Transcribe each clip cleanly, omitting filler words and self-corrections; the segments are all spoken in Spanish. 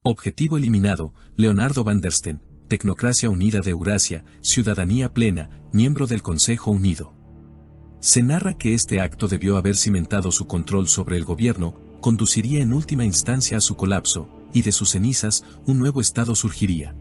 Objetivo eliminado, Leonardo van der Steen, Tecnocracia Unida de Eurasia, Ciudadanía Plena, miembro del Consejo Unido. Se narra que este acto debió haber cimentado su control sobre el gobierno, conduciría en última instancia a su colapso, y de sus cenizas, un nuevo estado surgiría.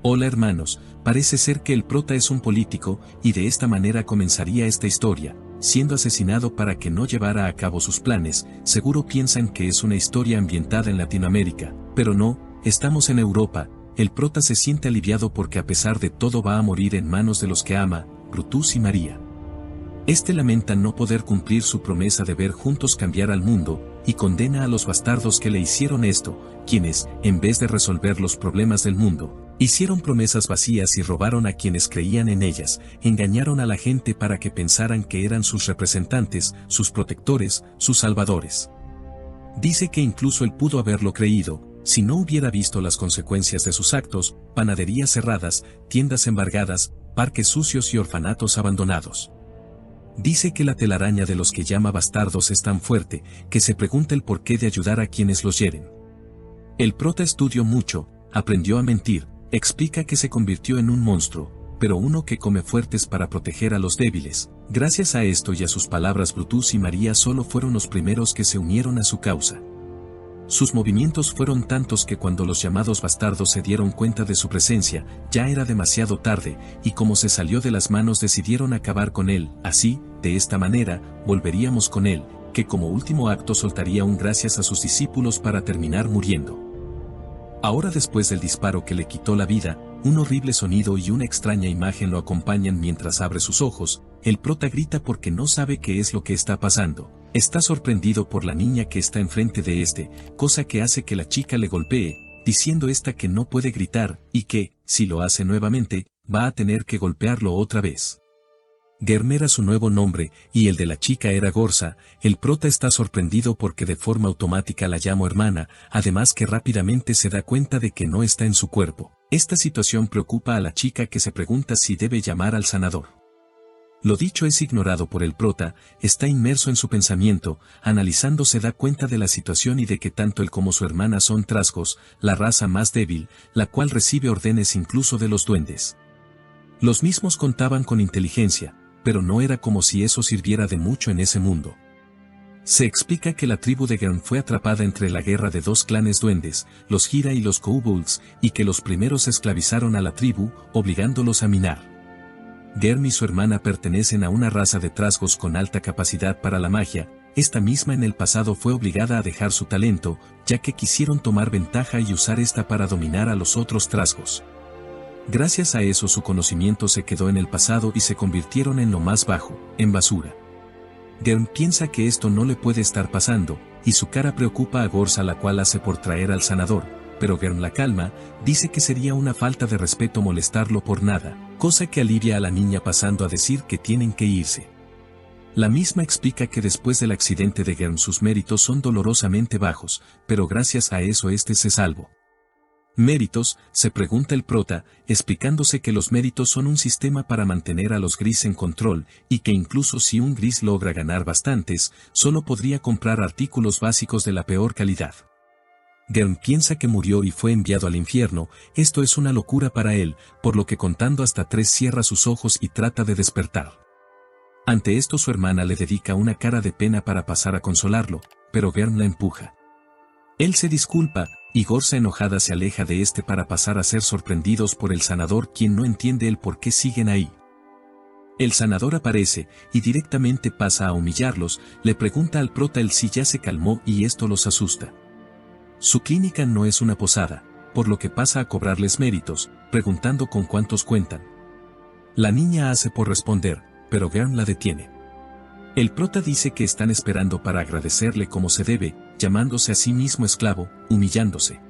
Hola hermanos, parece ser que el prota es un político, y de esta manera comenzaría esta historia, siendo asesinado para que no llevara a cabo sus planes. Seguro piensan que es una historia ambientada en Latinoamérica, pero no, estamos en Europa. El prota se siente aliviado porque a pesar de todo va a morir en manos de los que ama, Brutus y María. Este lamenta no poder cumplir su promesa de ver juntos cambiar al mundo, y condena a los bastardos que le hicieron esto, quienes, en vez de resolver los problemas del mundo, hicieron promesas vacías y robaron a quienes creían en ellas, engañaron a la gente para que pensaran que eran sus representantes, sus protectores, sus salvadores. Dice que incluso él pudo haberlo creído, si no hubiera visto las consecuencias de sus actos, panaderías cerradas, tiendas embargadas, parques sucios y orfanatos abandonados. Dice que la telaraña de los que llama bastardos es tan fuerte, que se pregunta el porqué de ayudar a quienes los hieren. El prota estudió mucho, aprendió a mentir, explica que se convirtió en un monstruo, pero uno que come fuertes para proteger a los débiles. Gracias a esto y a sus palabras, Brutus y María solo fueron los primeros que se unieron a su causa. Sus movimientos fueron tantos que cuando los llamados bastardos se dieron cuenta de su presencia, ya era demasiado tarde, y como se salió de las manos decidieron acabar con él. Así, de esta manera, volveríamos con él, que como último acto soltaría un gracias a sus discípulos para terminar muriendo. Ahora, después del disparo que le quitó la vida, un horrible sonido y una extraña imagen lo acompañan mientras abre sus ojos. El prota grita porque no sabe qué es lo que está pasando. Está sorprendido por la niña que está enfrente de cosa que hace que la chica le golpee, diciendo esta que no puede gritar, y que, si lo hace nuevamente, va a tener que golpearlo otra vez. Germ era su nuevo nombre, y el de la chica era Gorsa. El prota está sorprendido porque de forma automática la llamo hermana, además que rápidamente se da cuenta de que no está en su cuerpo. Esta situación preocupa a la chica, que se pregunta si debe llamar al sanador. Lo dicho es ignorado por el prota, está inmerso en su pensamiento, analizando se da cuenta de la situación y de que tanto él como su hermana son trasgos, la raza más débil, la cual recibe órdenes incluso de los duendes. Los mismos contaban con inteligencia, pero no era como si eso sirviera de mucho en ese mundo. Se explica que la tribu de Germ fue atrapada entre la guerra de dos clanes duendes, los Gira y los Kobolds, y que los primeros esclavizaron a la tribu, obligándolos a minar. Germ y su hermana pertenecen a una raza de trasgos con alta capacidad para la magia. Esta misma en el pasado fue obligada a dejar su talento, ya que quisieron tomar ventaja y usar esta para dominar a los otros trasgos. Gracias a eso su conocimiento se quedó en el pasado y se convirtieron en lo más bajo, en basura. Germ piensa que esto no le puede estar pasando, y su cara preocupa a Gorsa, la cual hace por traer al sanador, pero Germ la calma, dice que sería una falta de respeto molestarlo por nada, cosa que alivia a la niña pasando a decir que tienen que irse. La misma explica que después del accidente de Germ sus méritos son dolorosamente bajos, pero gracias a eso se salvó. ¿Méritos?, se pregunta el prota, explicándose que los méritos son un sistema para mantener a los gris en control, y que incluso si un gris logra ganar bastantes, solo podría comprar artículos básicos de la peor calidad. Germ piensa que murió y fue enviado al infierno. Esto es una locura para él, por lo que contando hasta 3 cierra sus ojos y trata de despertar. Ante esto su hermana le dedica una cara de pena para pasar a consolarlo, pero Germ la empuja. Él se disculpa, y Gorsa enojada se aleja de para pasar a ser sorprendidos por el sanador, quien no entiende el por qué siguen ahí. El sanador aparece, y directamente pasa a humillarlos. Le pregunta al prota si ya se calmó, y esto los asusta. Su clínica no es una posada, por lo que pasa a cobrarles méritos, preguntando con cuántos cuentan. La niña hace por responder, pero Germ la detiene. El prota dice que están esperando para agradecerle como se debe, llamándose a sí mismo esclavo, humillándose.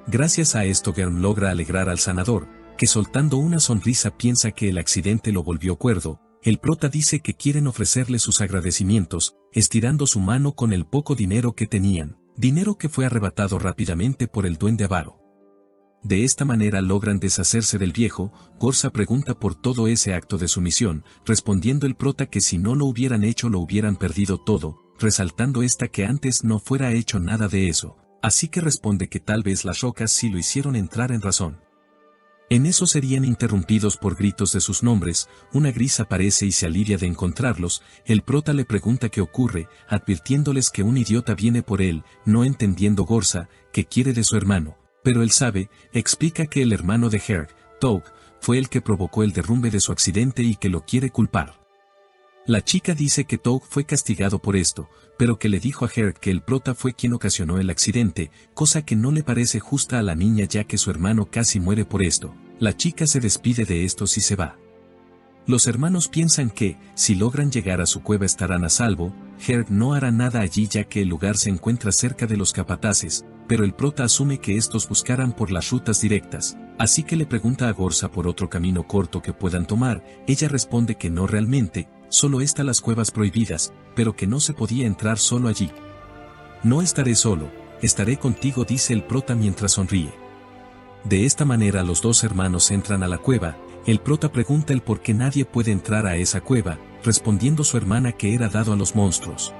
Gracias a esto Germ logra alegrar al sanador, que soltando una sonrisa piensa que el accidente lo volvió cuerdo. El prota dice que quieren ofrecerle sus agradecimientos, estirando su mano con el poco dinero que tenían, dinero que fue arrebatado rápidamente por el duende avaro. De esta manera logran deshacerse del viejo. Gorsa pregunta por todo ese acto de sumisión, respondiendo el prota que si no lo hubieran hecho lo hubieran perdido todo, resaltando que antes no fuera hecho nada de eso. Así que responde que tal vez las rocas sí lo hicieron entrar en razón. En eso serían interrumpidos por gritos de sus nombres, una gris aparece y se alivia de encontrarlos, el prota le pregunta qué ocurre, advirtiéndoles que un idiota viene por él, no entendiendo Gorsa, que quiere de su hermano, pero él sabe, explica que el hermano de Herc, Toug, fue el que provocó el derrumbe de su accidente y que lo quiere culpar. La chica dice que Toug fue castigado por esto, pero que le dijo a Herc que el prota fue quien ocasionó el accidente, cosa que no le parece justa a la niña ya que su hermano casi muere por esto. La chica se despide de estos y se va. Los hermanos piensan que, si logran llegar a su cueva estarán a salvo, Herc no hará nada allí ya que el lugar se encuentra cerca de los capataces, pero el prota asume que estos buscarán por las rutas directas, así que le pregunta a Gorsa por otro camino corto que puedan tomar, ella responde que no realmente, solo están las cuevas prohibidas, pero que no se podía entrar solo allí. No estaré solo, estaré contigo, dice el prota mientras sonríe. De esta manera los dos hermanos entran a la cueva, el prota pregunta el por qué nadie puede entrar a esa cueva, respondiendo su hermana que era dado a los monstruos.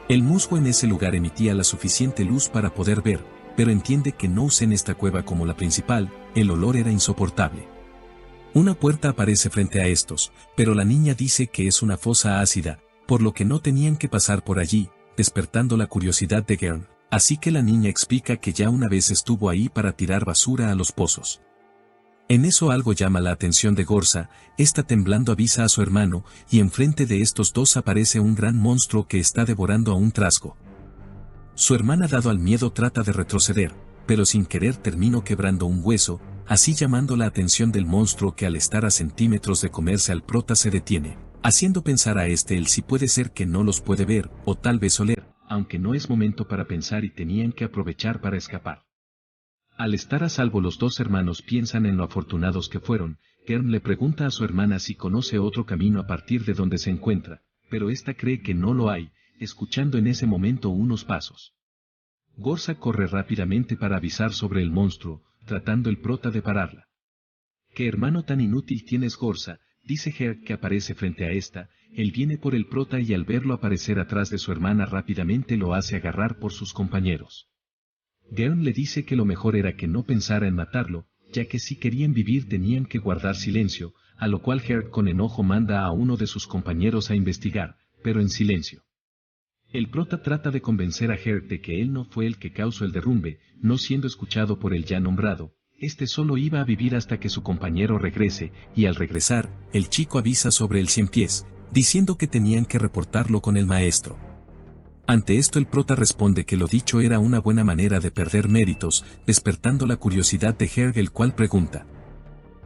El musgo en ese lugar emitía la suficiente luz para poder ver, pero entiende que no usen esta cueva como la principal, el olor era insoportable. Una puerta aparece frente a estos, pero la niña dice que es una fosa ácida, por lo que no tenían que pasar por allí, despertando la curiosidad de Gern, así que la niña explica que ya una vez estuvo ahí para tirar basura a los pozos. En eso algo llama la atención de Gorsa, esta temblando avisa a su hermano, y enfrente de estos dos aparece un gran monstruo que está devorando a un trasgo. Su hermana dado al miedo trata de retroceder, pero sin querer terminó quebrando un hueso, así llamando la atención del monstruo que al estar a centímetros de comerse al prota se detiene, haciendo pensar a este el si puede ser que no los puede ver, o tal vez oler, aunque no es momento para pensar y tenían que aprovechar para escapar. Al estar a salvo los dos hermanos piensan en lo afortunados que fueron, Gern le pregunta a su hermana si conoce otro camino a partir de donde se encuentra, pero ésta cree que no lo hay, escuchando en ese momento unos pasos. Gorsa corre rápidamente para avisar sobre el monstruo, tratando el prota de pararla. «¿Qué hermano tan inútil tienes, Gorsa?», dice Herc que aparece frente a esta, él viene por el prota y al verlo aparecer atrás de su hermana rápidamente lo hace agarrar por sus compañeros. Gern le dice que lo mejor era que no pensara en matarlo, ya que si querían vivir tenían que guardar silencio, a lo cual Herc con enojo manda a uno de sus compañeros a investigar, pero en silencio. El prota trata de convencer a Herc de que él no fue el que causó el derrumbe, no siendo escuchado por el ya nombrado, este solo iba a vivir hasta que su compañero regrese, y al regresar, el chico avisa sobre el 100 pies, diciendo que tenían que reportarlo con el maestro. Ante esto el prota responde que lo dicho era una buena manera de perder méritos, despertando la curiosidad de Herc, el cual pregunta.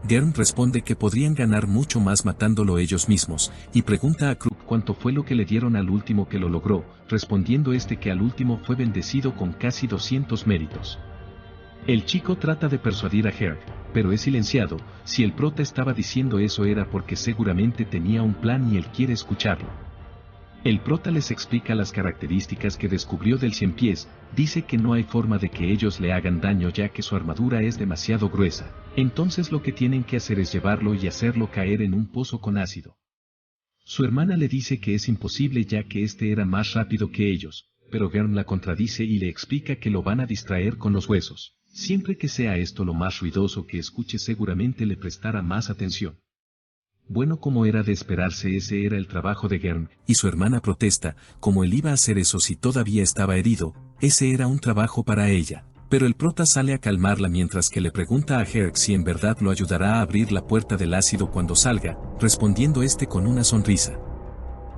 Gern responde que podrían ganar mucho más matándolo ellos mismos, y pregunta a Krupp cuánto fue lo que le dieron al último que lo logró, respondiendo este que al último fue bendecido con casi 200 méritos. El chico trata de persuadir a Herc, pero es silenciado, si el prota estaba diciendo eso era porque seguramente tenía un plan y él quiere escucharlo. El prota les explica las características que descubrió del 100 pies, dice que no hay forma de que ellos le hagan daño ya que su armadura es demasiado gruesa, entonces lo que tienen que hacer es llevarlo y hacerlo caer en un pozo con ácido. Su hermana le dice que es imposible ya que este era más rápido que ellos, pero Gern la contradice y le explica que lo van a distraer con los huesos, siempre que sea esto lo más ruidoso que escuche seguramente le prestará más atención. Bueno, como era de esperarse, ese era el trabajo de Gern, y su hermana protesta, como él iba a hacer eso si todavía estaba herido, ese era un trabajo para ella, pero el prota sale a calmarla mientras que le pregunta a Herc si en verdad lo ayudará a abrir la puerta del ácido cuando salga, respondiendo este con una sonrisa.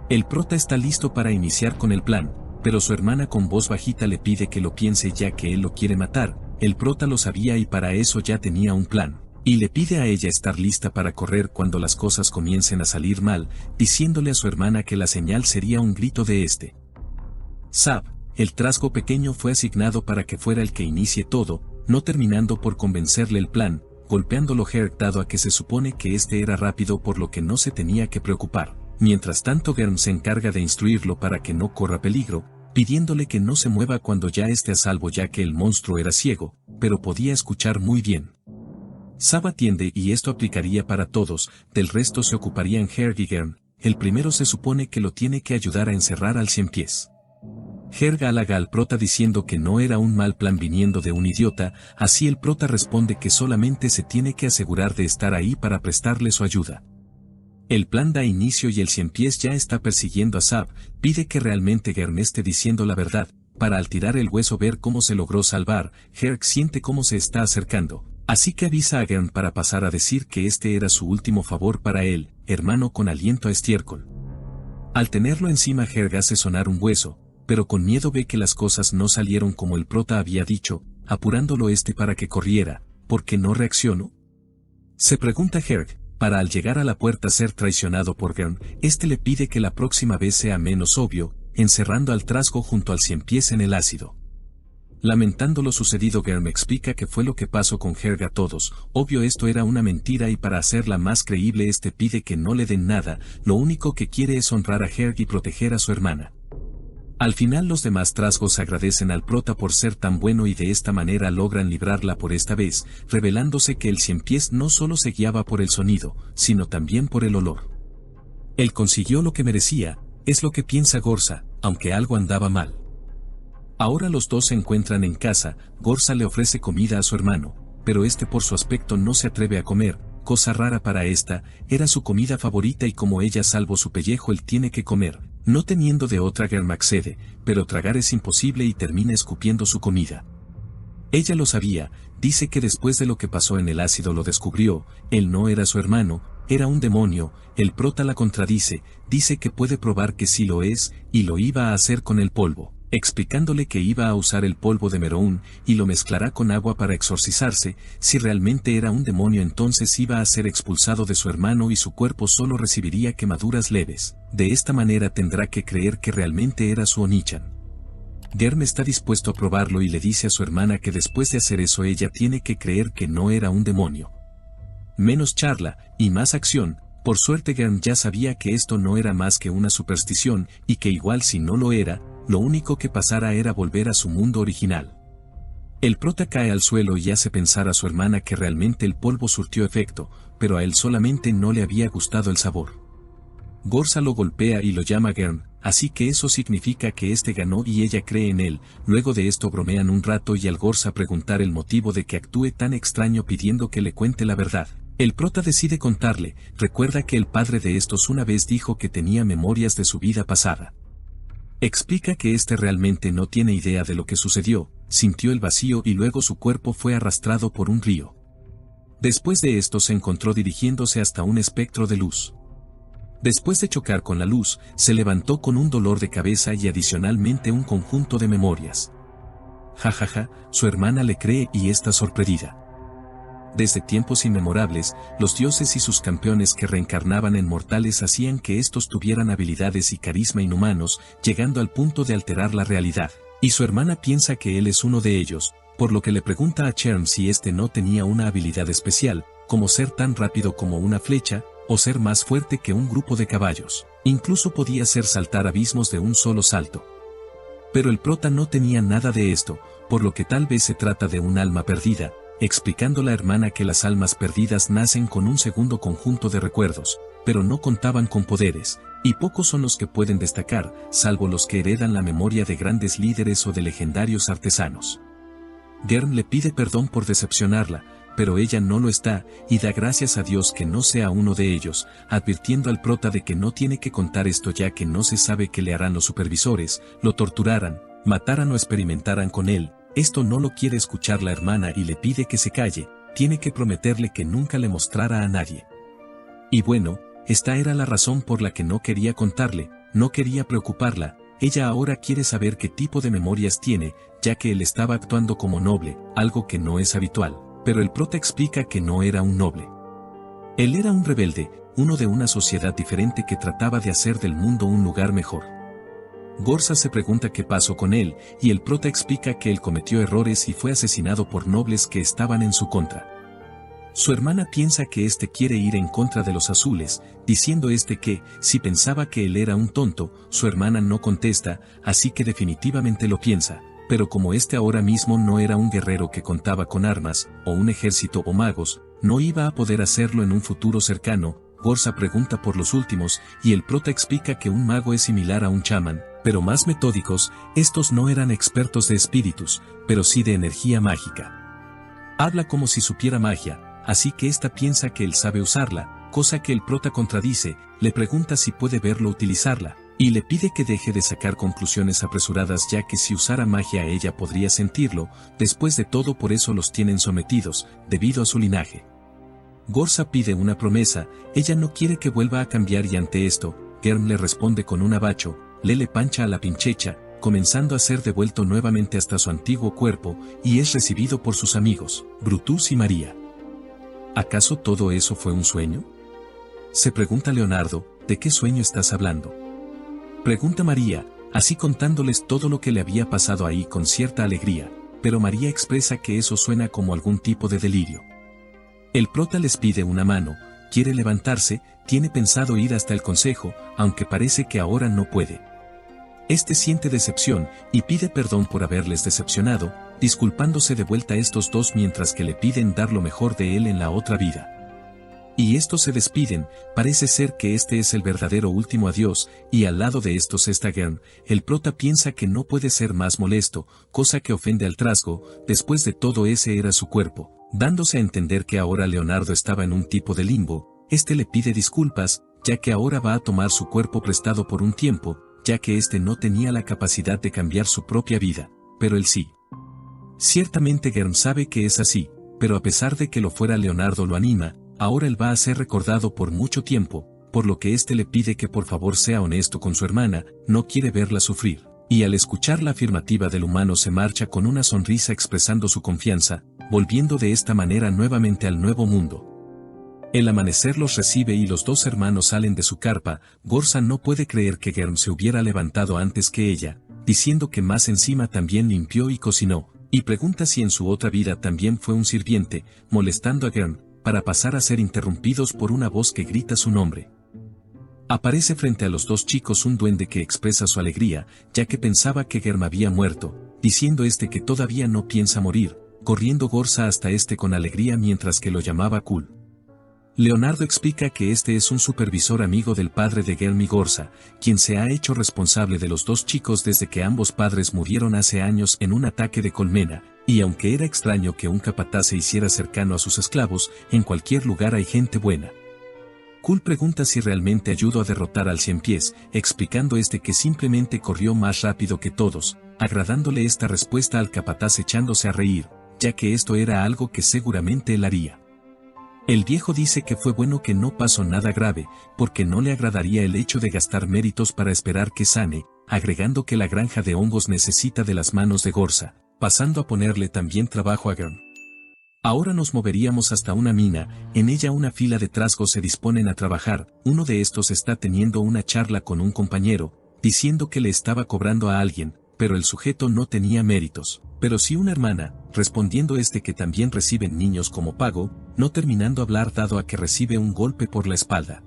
El prota está listo para iniciar con el plan, pero su hermana con voz bajita le pide que lo piense ya que él lo quiere matar, el prota lo sabía y para eso ya tenía un plan. Y le pide a ella estar lista para correr cuando las cosas comiencen a salir mal, diciéndole a su hermana que la señal sería un grito de este. Zap, el trasgo pequeño fue asignado para que fuera el que inicie todo, no terminando por convencerle el plan, golpeándolo Herc dado a que se supone que este era rápido por lo que no se tenía que preocupar. Mientras tanto Gern se encarga de instruirlo para que no corra peligro, pidiéndole que no se mueva cuando ya esté a salvo ya que el monstruo era ciego, pero podía escuchar muy bien. Zap atiende y esto aplicaría para todos, del resto se ocuparían Herc y Gern, el primero se supone que lo tiene que ayudar a encerrar al 100 pies. Herg halaga al prota diciendo que no era un mal plan viniendo de un idiota, así el prota responde que solamente se tiene que asegurar de estar ahí para prestarle su ayuda. El plan da inicio y el Ciempiés ya está persiguiendo a Zab, pide que realmente Garm esté diciendo la verdad, para al tirar el hueso ver cómo se logró salvar. Herg siente cómo se está acercando, así que avisa a Garm para pasar a decir que este era su último favor para él, hermano con aliento a estiércol. Al tenerlo encima Herg hace sonar un hueso, pero con miedo ve que las cosas no salieron como el prota había dicho, apurándolo para que corriera. ¿Por qué no reaccionó?, se pregunta Herg, para al llegar a la puerta ser traicionado por Garm. Le pide que la próxima vez sea menos obvio, encerrando al trasgo junto al Ciempiés en el ácido. Lamentando lo sucedido, Garm explica que fue lo que pasó con Herg a todos. Obvio esto era una mentira y para hacerla más creíble pide que no le den nada, lo único que quiere es honrar a Herg y proteger a su hermana. Al final los demás trasgos agradecen al prota por ser tan bueno y de esta manera logran librarla por esta vez, revelándose que el Ciempiés no solo se guiaba por el sonido, sino también por el olor. Él consiguió lo que merecía, es lo que piensa Gorza, aunque algo andaba mal. Ahora los dos se encuentran en casa. Gorza le ofrece comida a su hermano, pero por su aspecto no se atreve a comer, cosa rara para era su comida favorita y como ella salvo su pellejo él tiene que comer. No teniendo de otra, Garm accede, pero tragar es imposible y termina escupiendo su comida. Ella lo sabía, dice que después de lo que pasó en el ácido lo descubrió, él no era su hermano, era un demonio. El prota la contradice, dice que puede probar que sí lo es, y lo iba a hacer con el polvo, explicándole que iba a usar el polvo de Meroun, y lo mezclará con agua para exorcizarse. Si realmente era un demonio entonces iba a ser expulsado de su hermano y su cuerpo solo recibiría quemaduras leves, de esta manera tendrá que creer que realmente era su Onichan. Garm está dispuesto a probarlo y le dice a su hermana que después de hacer eso ella tiene que creer que no era un demonio. Menos charla, y más acción. Por suerte Garm ya sabía que esto no era más que una superstición, y que igual si no lo era, lo único que pasara era volver a su mundo original. El prota cae al suelo y hace pensar a su hermana que realmente el polvo surtió efecto, pero a él solamente no le había gustado el sabor. Gorza lo golpea y lo llama Garm, así que eso significa que ganó y ella cree en él. Luego de esto bromean un rato y al Gorza preguntar el motivo de que actúe tan extraño pidiendo que le cuente la verdad, el prota decide contarle. Recuerda que el padre de estos una vez dijo que tenía memorias de su vida pasada. Explica que realmente no tiene idea de lo que sucedió, sintió el vacío y luego su cuerpo fue arrastrado por un río. Después de esto se encontró dirigiéndose hasta un espectro de luz. Después de chocar con la luz, se levantó con un dolor de cabeza y adicionalmente un conjunto de memorias. Jajaja, su hermana le cree y está sorprendida. Desde tiempos inmemorables, los dioses y sus campeones que reencarnaban en mortales hacían que estos tuvieran habilidades y carisma inhumanos, llegando al punto de alterar la realidad. Y su hermana piensa que él es uno de ellos, por lo que le pregunta a Cherm si no tenía una habilidad especial, como ser tan rápido como una flecha, o ser más fuerte que un grupo de caballos. Incluso podía hacer saltar abismos de un solo salto. Pero el prota no tenía nada de esto, por lo que tal vez se trata de un alma perdida, explicando la hermana que las almas perdidas nacen con un segundo conjunto de recuerdos, pero no contaban con poderes, y pocos son los que pueden destacar, salvo los que heredan la memoria de grandes líderes o de legendarios artesanos. Garm le pide perdón por decepcionarla, pero ella no lo está, y da gracias a Dios que no sea uno de ellos, advirtiendo al prota de que no tiene que contar esto ya que no se sabe qué le harán los supervisores, lo torturaran, mataran o experimentaran con él. Esto no lo quiere escuchar la hermana y le pide que se calle, tiene que prometerle que nunca le mostrara a nadie. Y bueno, esta era la razón por la que no quería contarle, no quería preocuparla. Ella ahora quiere saber qué tipo de memorias tiene, ya que él estaba actuando como noble, algo que no es habitual, pero el prota explica que no era un noble. Él era un rebelde, uno de una sociedad diferente que trataba de hacer del mundo un lugar mejor. Gorza se pregunta qué pasó con él, y el prota explica que él cometió errores y fue asesinado por nobles que estaban en su contra. Su hermana piensa que quiere ir en contra de los azules, diciendo que, si pensaba que él era un tonto, su hermana no contesta, así que definitivamente lo piensa, pero como ahora mismo no era un guerrero que contaba con armas, o un ejército o magos, no iba a poder hacerlo en un futuro cercano. Gorza pregunta por los últimos, y el prota explica que un mago es similar a un chamán, Pero más metódicos, estos no eran expertos de espíritus, pero sí de energía mágica. Habla como si supiera magia, así que ésta piensa que él sabe usarla, cosa que el prota contradice, le pregunta si puede verlo utilizarla, y le pide que deje de sacar conclusiones apresuradas ya que si usara magia ella podría sentirlo, después de todo por eso los tienen sometidos, debido a su linaje. Gorsa pide una promesa, ella no quiere que vuelva a cambiar y ante esto, Germ le responde con un abacho, le pancha a la pinchecha, comenzando a ser devuelto nuevamente hasta su antiguo cuerpo, y es recibido por sus amigos, Brutus y María. ¿Acaso todo eso fue un sueño? Se pregunta Leonardo, ¿de qué sueño estás hablando? Pregunta María, así contándoles todo lo que le había pasado ahí con cierta alegría, pero María expresa que eso suena como algún tipo de delirio. El prota les pide una mano, quiere levantarse, tiene pensado ir hasta el consejo, aunque parece que ahora no puede. Este siente decepción, y pide perdón por haberles decepcionado, disculpándose de vuelta a estos dos mientras que le piden dar lo mejor de él en la otra vida. Y estos se despiden, parece ser que este es el verdadero último adiós, y al lado de estos está Germ, el prota piensa que no puede ser más molesto, cosa que ofende al trasgo, después de todo ese era su cuerpo, dándose a entender que ahora Leonardo estaba en un tipo de limbo, este le pide disculpas, ya que ahora va a tomar su cuerpo prestado por un tiempo, ya que este no tenía la capacidad de cambiar su propia vida, pero él sí. Ciertamente Germ sabe que es así, pero a pesar de que lo fuera Leonardo lo anima, ahora él va a ser recordado por mucho tiempo, por lo que este le pide que por favor sea honesto con su hermana, no quiere verla sufrir, y al escuchar la afirmativa del humano se marcha con una sonrisa expresando su confianza, volviendo de esta manera nuevamente al nuevo mundo. El amanecer los recibe y los dos hermanos salen de su carpa, Gorsa no puede creer que Germ se hubiera levantado antes que ella, diciendo que más encima también limpió y cocinó, y pregunta si en su otra vida también fue un sirviente, molestando a Germ, para pasar a ser interrumpidos por una voz que grita su nombre. Aparece frente a los dos chicos un duende que expresa su alegría, ya que pensaba que Germ había muerto, diciendo este que todavía no piensa morir, corriendo Gorsa hasta este con alegría mientras que lo llamaba Cool. Leonardo explica que este es un supervisor amigo del padre de Germ y Gorsa, quien se ha hecho responsable de los dos chicos desde que ambos padres murieron hace años en un ataque de colmena, y aunque era extraño que un capataz se hiciera cercano a sus esclavos, en cualquier lugar hay gente buena. Cool pregunta si realmente ayudó a derrotar al Cienpiés, explicando este que simplemente corrió más rápido que todos, agradándole esta respuesta al capataz echándose a reír, ya que esto era algo que seguramente él haría. El viejo dice que fue bueno que no pasó nada grave, porque no le agradaría el hecho de gastar méritos para esperar que sane, agregando que la granja de hongos necesita de las manos de Gorsa, pasando a ponerle también trabajo a Germ. Ahora nos moveríamos hasta una mina, en ella una fila de trasgos se disponen a trabajar, uno de estos está teniendo una charla con un compañero, diciendo que le estaba cobrando a alguien, pero el sujeto no tenía méritos, pero sí una hermana, respondiendo este que también reciben niños como pago, no terminando hablar dado a que recibe un golpe por la espalda.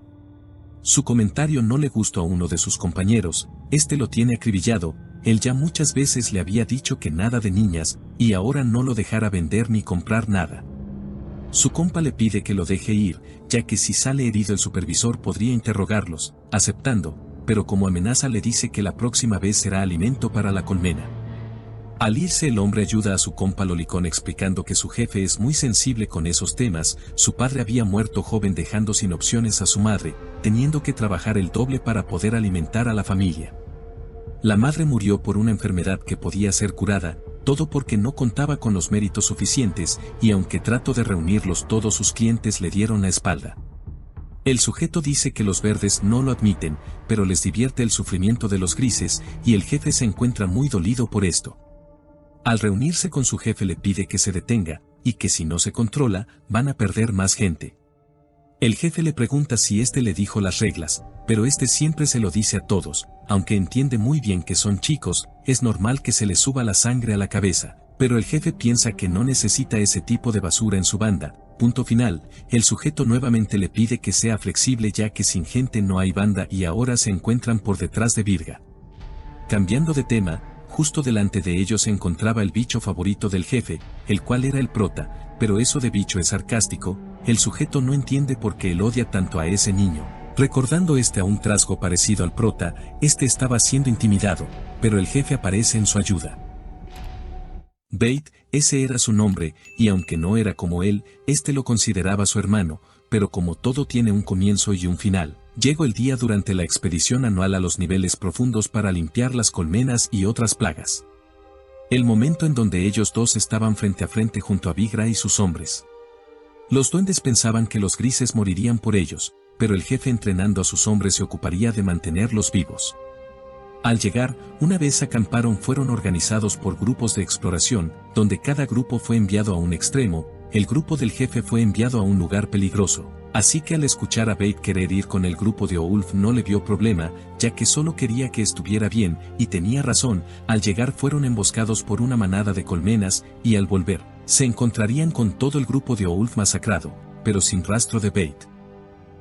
Su comentario no le gustó a uno de sus compañeros, este lo tiene acribillado, él ya muchas veces le había dicho que nada de niñas, y ahora no lo dejara vender ni comprar nada. Su compa le pide que lo deje ir, ya que si sale herido el supervisor podría interrogarlos, aceptando, pero como amenaza le dice que la próxima vez será alimento para la colmena. Al irse el hombre ayuda a su compa Lolicón explicando que su jefe es muy sensible con esos temas, su padre había muerto joven dejando sin opciones a su madre, teniendo que trabajar el doble para poder alimentar a la familia. La madre murió por una enfermedad que podía ser curada, todo porque no contaba con los méritos suficientes, y aunque trató de reunirlos todos sus clientes le dieron la espalda. El sujeto dice que los verdes no lo admiten, pero les divierte el sufrimiento de los grises, y el jefe se encuentra muy dolido por esto. Al reunirse con su jefe le pide que se detenga, y que si no se controla, van a perder más gente. El jefe le pregunta si este le dijo las reglas, pero este siempre se lo dice a todos, aunque entiende muy bien que son chicos, es normal que se les suba la sangre a la cabeza, pero el jefe piensa que no necesita ese tipo de basura en su banda. Punto final, el sujeto nuevamente le pide que sea flexible ya que sin gente no hay banda y ahora se encuentran por detrás de Virga. Cambiando de tema, justo delante de ellos se encontraba el bicho favorito del jefe, el cual era el prota, pero eso de bicho es sarcástico, el sujeto no entiende por qué él odia tanto a ese niño, Recordando a un trasgo parecido al prota, estaba siendo intimidado, pero el jefe aparece en su ayuda. Bate, ese era su nombre, y aunque no era como él, lo consideraba su hermano, pero como todo tiene un comienzo y un final, llegó el día durante la expedición anual a los niveles profundos para limpiar las colmenas y otras plagas. El momento en donde ellos dos estaban frente a frente junto a Vigra y sus hombres. Los duendes pensaban que los grises morirían por ellos, pero el jefe entrenando a sus hombres se ocuparía de mantenerlos vivos. Al llegar, una vez acamparon fueron organizados por grupos de exploración, donde cada grupo fue enviado a un extremo, el grupo del jefe fue enviado a un lugar peligroso, así que al escuchar a Bate querer ir con el grupo de O'Ulf no le vio problema, ya que solo quería que estuviera bien, y tenía razón, al llegar fueron emboscados por una manada de colmenas, y al volver, se encontrarían con todo el grupo de O'Ulf masacrado, pero sin rastro de Bate.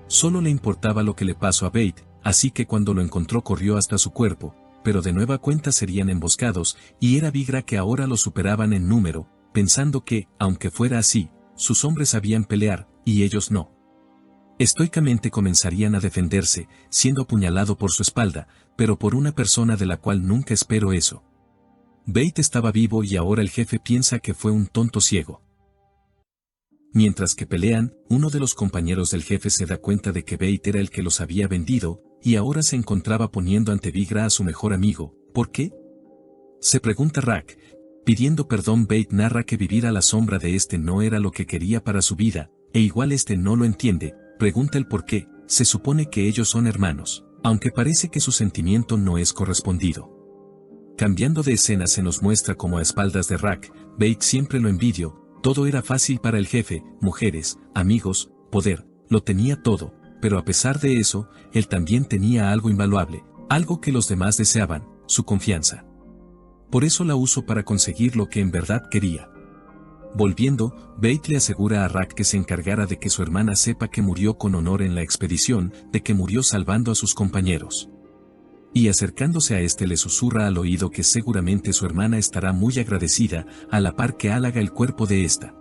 Solo le importaba lo que le pasó a Bate, así que cuando lo encontró corrió hasta su cuerpo, pero de nueva cuenta serían emboscados, y era Vigra que ahora lo superaban en número, pensando que, aunque fuera así, sus hombres sabían pelear, y ellos no. Estoicamente comenzarían a defenderse, siendo apuñalado por su espalda, pero por una persona de la cual nunca esperó eso. Bate estaba vivo y ahora el jefe piensa que fue un tonto ciego. Mientras que pelean, uno de los compañeros del jefe se da cuenta de que Bate era el que los había vendido, y ahora se encontraba poniendo ante Vigra a su mejor amigo. ¿Por qué? Se pregunta Rack. Pidiendo perdón, Bate narra que vivir a la sombra de no era lo que quería para su vida, e igual no lo entiende, pregunta el por qué, se supone que ellos son hermanos, aunque parece que su sentimiento no es correspondido. Cambiando de escena se nos muestra como a espaldas de Rack, Bate siempre lo envidió. Todo era fácil para el jefe, mujeres, amigos, poder, lo tenía todo, pero a pesar de eso, él también tenía algo invaluable, algo que los demás deseaban, su confianza. Por eso la usó para conseguir lo que en verdad quería. Volviendo, Bate le asegura a Rack que se encargara de que su hermana sepa que murió con honor en la expedición, de que murió salvando a sus compañeros. Y acercándose a le susurra al oído que seguramente su hermana estará muy agradecida, a la par que halaga el cuerpo de esta.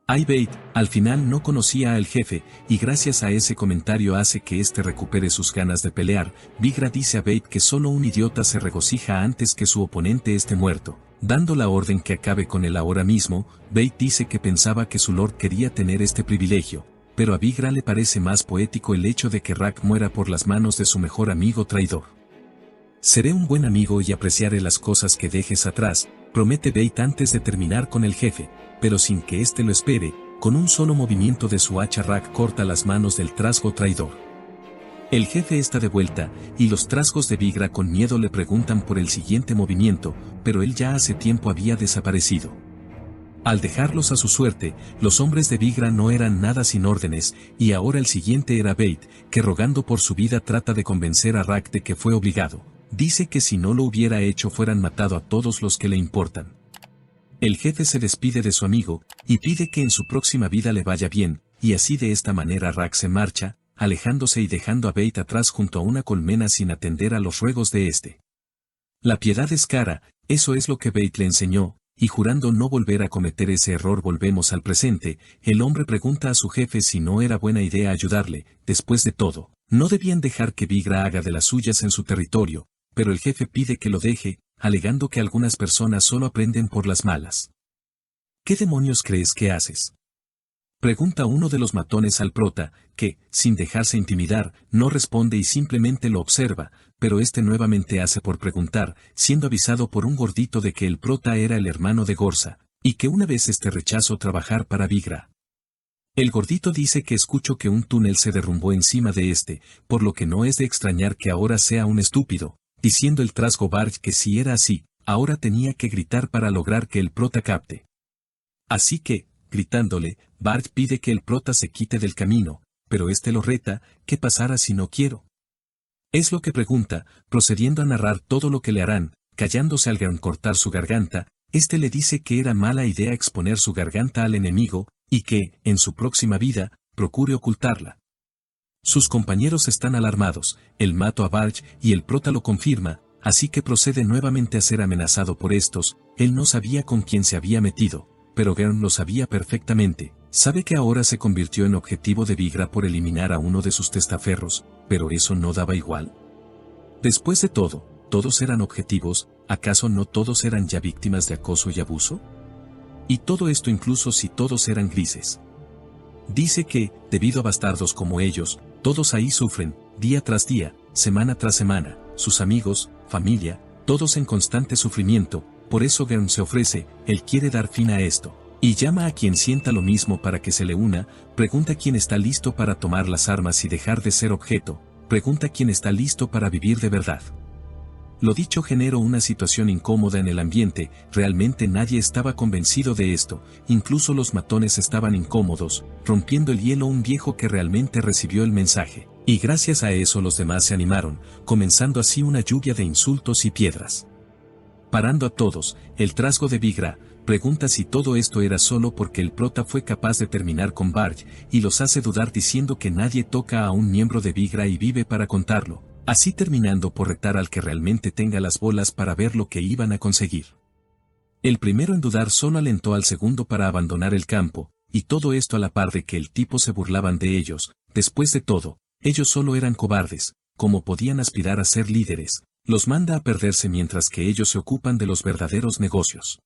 Bate, al final no conocía al jefe, y gracias a ese comentario hace que recupere sus ganas de pelear. Vigra dice a Bate que solo un idiota se regocija antes que su oponente esté muerto, dando la orden que acabe con él ahora mismo. Bate dice que pensaba que su lord quería tener este privilegio, pero a Vigra le parece más poético el hecho de que Rack muera por las manos de su mejor amigo traidor. Seré un buen amigo y apreciaré las cosas que dejes atrás, promete Bate antes de terminar con el jefe, pero sin que lo espere, con un solo movimiento de su hacha Rack corta las manos del trasgo traidor. El jefe está de vuelta, y los trasgos de Vigra con miedo le preguntan por el siguiente movimiento, pero él ya hace tiempo había desaparecido. Al dejarlos a su suerte, los hombres de Vigra no eran nada sin órdenes, y ahora el siguiente era Bate, que rogando por su vida trata de convencer a Rack de que fue obligado. Dice que si no lo hubiera hecho fueran matado a todos los que le importan. El jefe se despide de su amigo, y pide que en su próxima vida le vaya bien, y así de esta manera Rack se marcha, alejándose y dejando a Bate atrás junto a una colmena sin atender a los ruegos de La piedad es cara, eso es lo que Bate le enseñó, y jurando no volver a cometer ese error volvemos al presente. El hombre pregunta a su jefe si no era buena idea ayudarle. Después de todo, no debían dejar que Vigra haga de las suyas en su territorio, pero el jefe pide que lo deje, alegando que algunas personas solo aprenden por las malas. ¿Qué demonios crees que haces? Pregunta uno de los matones al prota, que, sin dejarse intimidar, no responde y simplemente lo observa, pero nuevamente hace por preguntar, siendo avisado por un gordito de que el prota era el hermano de Gorza, y que una vez rechazó trabajar para Vigra. El gordito dice que escuchó que un túnel se derrumbó encima de por lo que no es de extrañar que ahora sea un estúpido, diciendo el trasgo Barge que si era así, ahora tenía que gritar para lograr que el prota capte. Así que, gritándole, Barge pide que el prota se quite del camino, pero lo reta, ¿qué pasará si no quiero? Es lo que pregunta, procediendo a narrar todo lo que le harán, callándose al cortar su garganta. Le dice que era mala idea exponer su garganta al enemigo, y que, en su próxima vida, procure ocultarla. Sus compañeros están alarmados, él mató a Barge y el prota lo confirma, así que procede nuevamente a ser amenazado por estos. Él no sabía con quién se había metido, pero Gern lo sabía perfectamente, Sabe que ahora se convirtió en objetivo de Vigra por eliminar a uno de sus testaferros, pero eso no daba igual. Después de todo, todos eran objetivos, ¿acaso no todos eran ya víctimas de acoso y abuso? Y todo esto incluso si todos eran grises. Dice que, debido a bastardos como ellos, todos ahí sufren, día tras día, semana tras semana, sus amigos, familia, todos en constante sufrimiento, por eso Gern se ofrece, él quiere dar fin a esto. Y llama a quien sienta lo mismo para que se le una, pregunta quién está listo para tomar las armas y dejar de ser objeto, pregunta quién está listo para vivir de verdad. Lo dicho generó una situación incómoda en el ambiente, realmente nadie estaba convencido de esto, incluso los matones estaban incómodos, rompiendo el hielo un viejo que realmente recibió el mensaje, y gracias a eso los demás se animaron, comenzando así una lluvia de insultos y piedras. Parando a todos, el trasgo de Vigra pregunta si todo esto era solo porque el prota fue capaz de terminar con Barge, y los hace dudar diciendo que nadie toca a un miembro de Vigra y vive para contarlo, así terminando por retar al que realmente tenga las bolas para ver lo que iban a conseguir. El primero en dudar solo alentó al segundo para abandonar el campo, y todo esto a la par de que el tipo se burlaban de ellos, después de todo, ellos solo eran cobardes, como podían aspirar a ser líderes, los manda a perderse mientras que ellos se ocupan de los verdaderos negocios.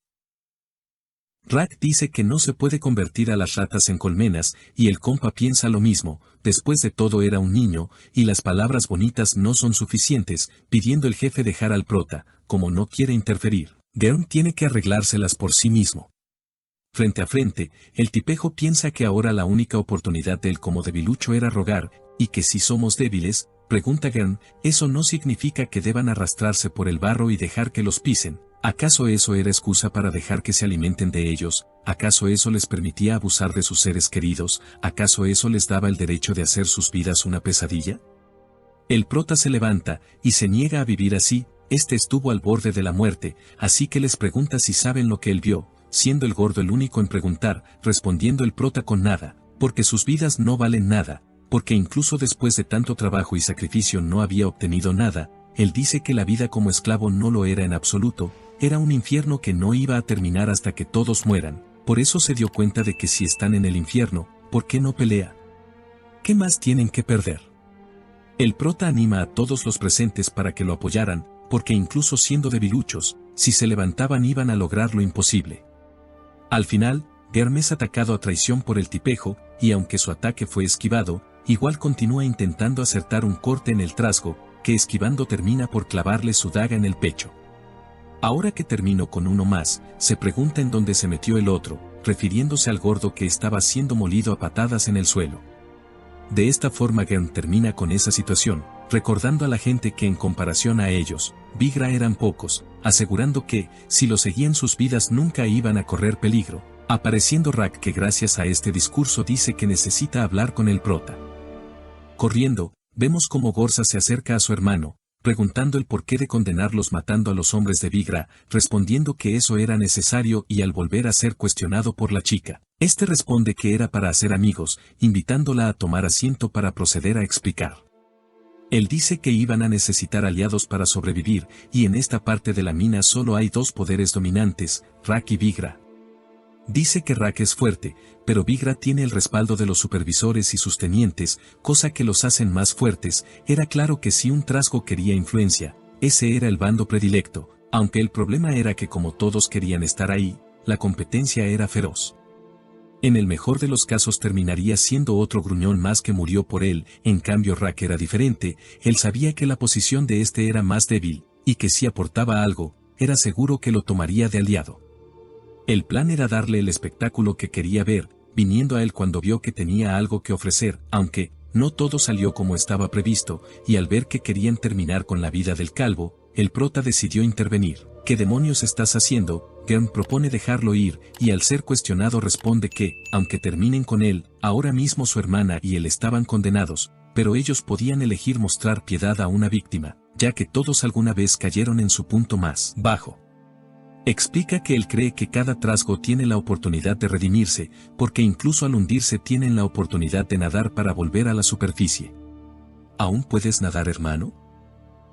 Rack dice que no se puede convertir a las ratas en colmenas, y el compa piensa lo mismo, después de todo era un niño, y las palabras bonitas no son suficientes, pidiendo el jefe dejar al prota, como no quiere interferir, Gern tiene que arreglárselas por sí mismo. Frente a frente, el tipejo piensa que ahora la única oportunidad de él como debilucho era rogar, y que si somos débiles, pregunta Gern, eso no significa que deban arrastrarse por el barro y dejar que los pisen. ¿Acaso eso era excusa para dejar que se alimenten de ellos? ¿Acaso eso les permitía abusar de sus seres queridos? ¿Acaso eso les daba el derecho de hacer sus vidas una pesadilla? El prota se levanta, y se niega a vivir así, estuvo al borde de la muerte, así que les pregunta si saben lo que él vio, siendo el gordo el único en preguntar, respondiendo el prota con nada, porque sus vidas no valen nada, porque incluso después de tanto trabajo y sacrificio no había obtenido nada, él dice que la vida como esclavo no lo era en absoluto, era un infierno que no iba a terminar hasta que todos mueran, por eso se dio cuenta de que si están en el infierno, ¿por qué no pelea? ¿Qué más tienen que perder? El prota anima a todos los presentes para que lo apoyaran, porque incluso siendo debiluchos, si se levantaban iban a lograr lo imposible. Al final, Gern es atacado a traición por el tipejo, y aunque su ataque fue esquivado, igual continúa intentando acertar un corte en el trasgo, que esquivando termina por clavarle su daga en el pecho. Ahora que termino con uno más, se pregunta en dónde se metió el otro, refiriéndose al gordo que estaba siendo molido a patadas en el suelo. De esta forma Gern termina con esa situación, recordando a la gente que en comparación a ellos, Vigra eran pocos, asegurando que, si lo seguían sus vidas nunca iban a correr peligro, apareciendo Rack que gracias a este discurso dice que necesita hablar con el prota. Corriendo, vemos cómo Gorza se acerca a su hermano, preguntando el porqué de condenarlos matando a los hombres de Vigra, respondiendo que eso era necesario y al volver a ser cuestionado por la chica, este responde que era para hacer amigos, invitándola a tomar asiento para proceder a explicar. Él dice que iban a necesitar aliados para sobrevivir, y en esta parte de la mina solo hay dos poderes dominantes, Rack y Vigra. Dice que Rack es fuerte, pero Vigra tiene el respaldo de los supervisores y sus tenientes, cosa que los hacen más fuertes. Era claro que si un trasgo quería influencia, ese era el bando predilecto, aunque el problema era que como todos querían estar ahí, la competencia era feroz. En el mejor de los casos terminaría siendo otro gruñón más que murió por él, en cambio Rack era diferente, él sabía que la posición de este era más débil, y que si aportaba algo, era seguro que lo tomaría de aliado. El plan era darle el espectáculo que quería ver, viniendo a él cuando vio que tenía algo que ofrecer, aunque, no todo salió como estaba previsto, y al ver que querían terminar con la vida del calvo, el prota decidió intervenir. ¿Qué demonios estás haciendo? Gern propone dejarlo ir, y al ser cuestionado responde que, aunque terminen con él, ahora mismo su hermana y él estaban condenados, pero ellos podían elegir mostrar piedad a una víctima, ya que todos alguna vez cayeron en su punto más bajo. Explica que él cree que cada trasgo tiene la oportunidad de redimirse, porque incluso al hundirse tienen la oportunidad de nadar para volver a la superficie. ¿Aún puedes nadar, hermano?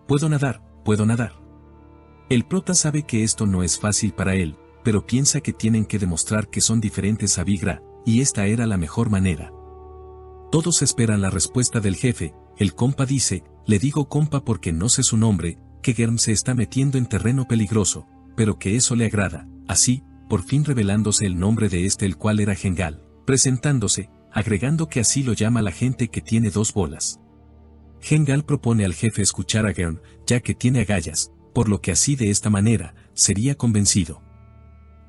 Puedo nadar, puedo nadar. El prota sabe que esto no es fácil para él, pero piensa que tienen que demostrar que son diferentes a Vigra, y esta era la mejor manera. Todos esperan la respuesta del jefe. El compa dice, le digo compa porque no sé su nombre, que Germ se está metiendo en terreno peligroso, pero que eso le agrada, así, por fin revelándose el nombre de este, el cual era Gengal, presentándose, agregando que así lo llama la gente que tiene 2 bolas. Gengal propone al jefe escuchar a Germ, ya que tiene agallas, por lo que así de esta manera, sería convencido.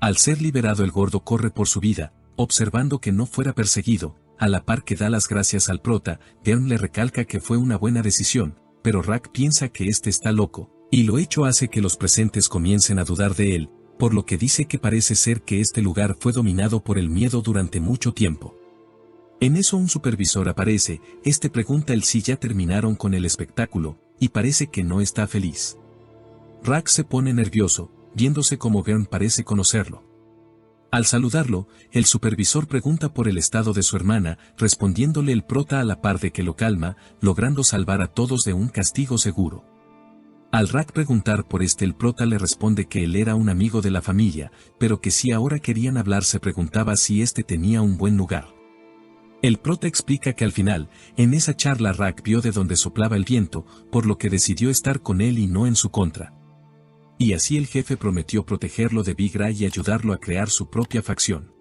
Al ser liberado el gordo corre por su vida, observando que no fuera perseguido, a la par que da las gracias al prota. Germ le recalca que fue una buena decisión, pero Rack piensa que este está loco, y lo hecho hace que los presentes comiencen a dudar de él, por lo que dice que parece ser que este lugar fue dominado por el miedo durante mucho tiempo. En eso un supervisor aparece, este pregunta el si ya terminaron con el espectáculo, y parece que no está feliz. Rack se pone nervioso, viéndose como Germ parece conocerlo. Al saludarlo, el supervisor pregunta por el estado de su hermana, respondiéndole el prota a la par de que lo calma, logrando salvar a todos de un castigo seguro. Al Rack preguntar por el prota le responde que él era un amigo de la familia, pero que si ahora querían hablar se preguntaba si tenía un buen lugar. El prota explica que al final, en esa charla Rack vio de dónde soplaba el viento, por lo que decidió estar con él y no en su contra. Y así el jefe prometió protegerlo de Vigra y ayudarlo a crear su propia facción.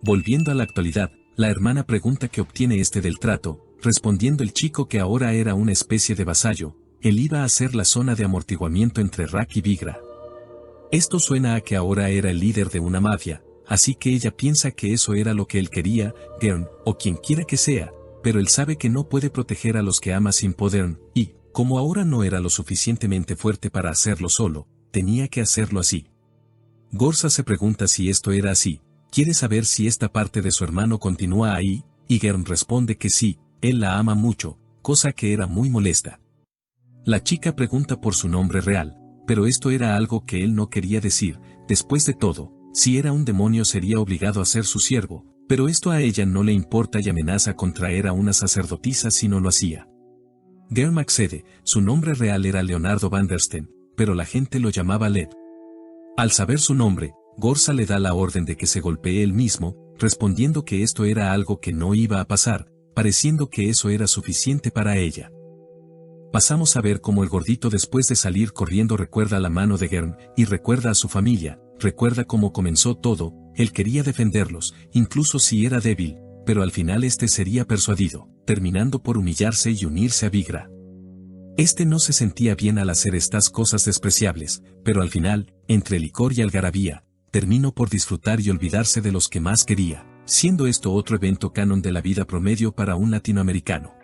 Volviendo a la actualidad, la hermana pregunta qué obtiene del trato, respondiendo el chico que ahora era una especie de vasallo, él iba a ser la zona de amortiguamiento entre Rack y Vigra. Esto suena a que ahora era el líder de una mafia, así que ella piensa que eso era lo que él quería, Germ, o quien quiera que sea, pero él sabe que no puede proteger a los que ama sin poder, y, como ahora no era lo suficientemente fuerte para hacerlo solo, tenía que hacerlo así. Gorsa se pregunta si esto era así, quiere saber si esta parte de su hermano continúa ahí, y Germ responde que sí, él la ama mucho, cosa que era muy molesta. La chica pregunta por su nombre real, pero esto era algo que él no quería decir. Después de todo, si era un demonio sería obligado a ser su siervo, pero esto a ella no le importa y amenaza con traer a una sacerdotisa si no lo hacía. Germ accede, su nombre real era Leonardo Van der Steen, pero la gente lo llamaba Led. Al saber su nombre, Gorsa le da la orden de que se golpee él mismo, respondiendo que esto era algo que no iba a pasar, pareciendo que eso era suficiente para ella. Pasamos a ver cómo el gordito después de salir corriendo recuerda la mano de Germ, y recuerda a su familia, recuerda cómo comenzó todo, él quería defenderlos, incluso si era débil, pero al final sería persuadido, terminando por humillarse y unirse a Vigra. No se sentía bien al hacer estas cosas despreciables, pero al final, entre licor y algarabía, terminó por disfrutar y olvidarse de los que más quería, siendo esto otro evento canon de la vida promedio para un latinoamericano.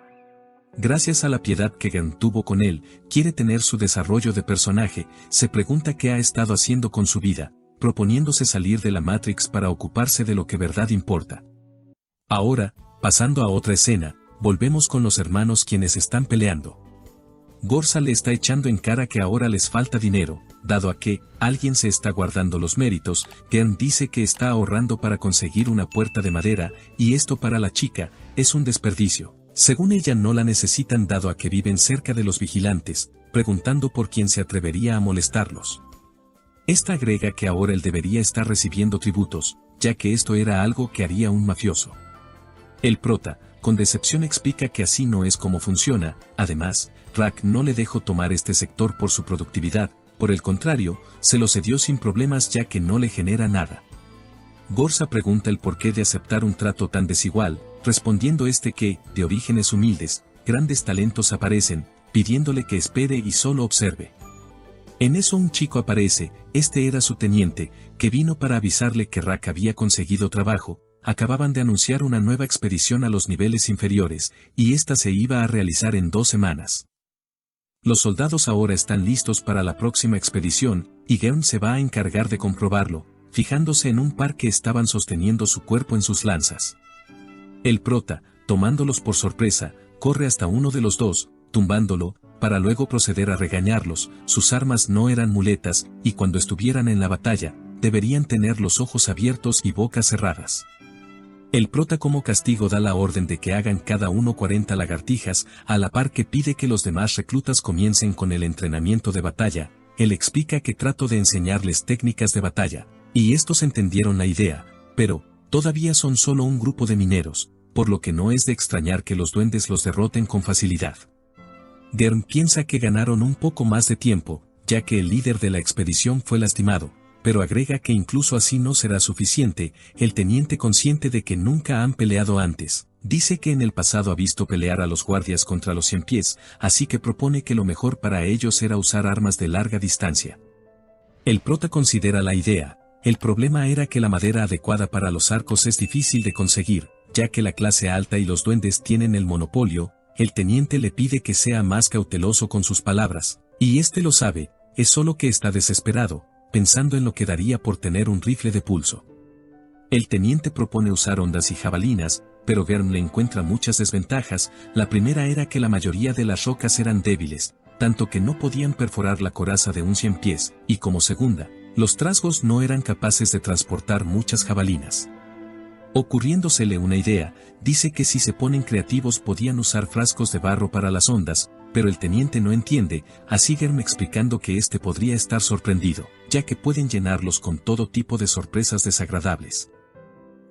Gracias a la piedad que Germ tuvo con él, quiere tener su desarrollo de personaje, se pregunta qué ha estado haciendo con su vida, proponiéndose salir de la Matrix para ocuparse de lo que verdad importa. Ahora, pasando a otra escena, volvemos con los hermanos quienes están peleando. Gorsa le está echando en cara que ahora les falta dinero, dado a que alguien se está guardando los méritos. Germ dice que está ahorrando para conseguir una puerta de madera, y esto para la chica es un desperdicio. Según ella no la necesitan dado a que viven cerca de los vigilantes, preguntando por quién se atrevería a molestarlos. Esta agrega que ahora él debería estar recibiendo tributos, ya que esto era algo que haría un mafioso. El prota, con decepción explica que así no es como funciona. Además, Rack no le dejó tomar este sector por su productividad, por el contrario, se lo cedió sin problemas ya que no le genera nada. Gorsa pregunta el porqué de aceptar un trato tan desigual, respondiendo que, de orígenes humildes, grandes talentos aparecen, pidiéndole que espere y solo observe. En eso un chico aparece, era su teniente, que vino para avisarle que Rack había conseguido trabajo. Acababan de anunciar una nueva expedición a los niveles inferiores, y esta se iba a realizar en 2 semanas. Los soldados ahora están listos para la próxima expedición, y Germ se va a encargar de comprobarlo, fijándose en un par que estaban sosteniendo su cuerpo en sus lanzas. El prota, tomándolos por sorpresa, corre hasta uno de los dos, tumbándolo, para luego proceder a regañarlos. Sus armas no eran muletas, y cuando estuvieran en la batalla, deberían tener los ojos abiertos y bocas cerradas. El prota como castigo da la orden de que hagan cada uno 40 lagartijas, a la par que pide que los demás reclutas comiencen con el entrenamiento de batalla. Él explica que trató de enseñarles técnicas de batalla, y estos entendieron la idea, pero Todavía son solo un grupo de mineros, por lo que no es de extrañar que los duendes los derroten con facilidad. Gern piensa que ganaron un poco más de tiempo, ya que el líder de la expedición fue lastimado, pero agrega que incluso así no será suficiente. El teniente, consciente de que nunca han peleado antes, dice que en el pasado ha visto pelear a los guardias contra los 100 pies, así que propone que lo mejor para ellos era usar armas de larga distancia. El prota considera la idea. El problema era que la madera adecuada para los arcos es difícil de conseguir, ya que la clase alta y los duendes tienen el monopolio. El teniente le pide que sea más cauteloso con sus palabras, y este lo sabe, es solo que está desesperado, pensando en lo que daría por tener un rifle de pulso. El teniente propone usar ondas y jabalinas, pero Gern le encuentra muchas desventajas. La primera era que la mayoría de las rocas eran débiles, tanto que no podían perforar la coraza de un 100 pies, y como segunda, los trasgos no eran capaces de transportar muchas jabalinas. Ocurriéndosele una idea, dice que si se ponen creativos podían usar frascos de barro para las ondas, pero el teniente no entiende, así Gern explicando que este podría estar sorprendido, ya que pueden llenarlos con todo tipo de sorpresas desagradables.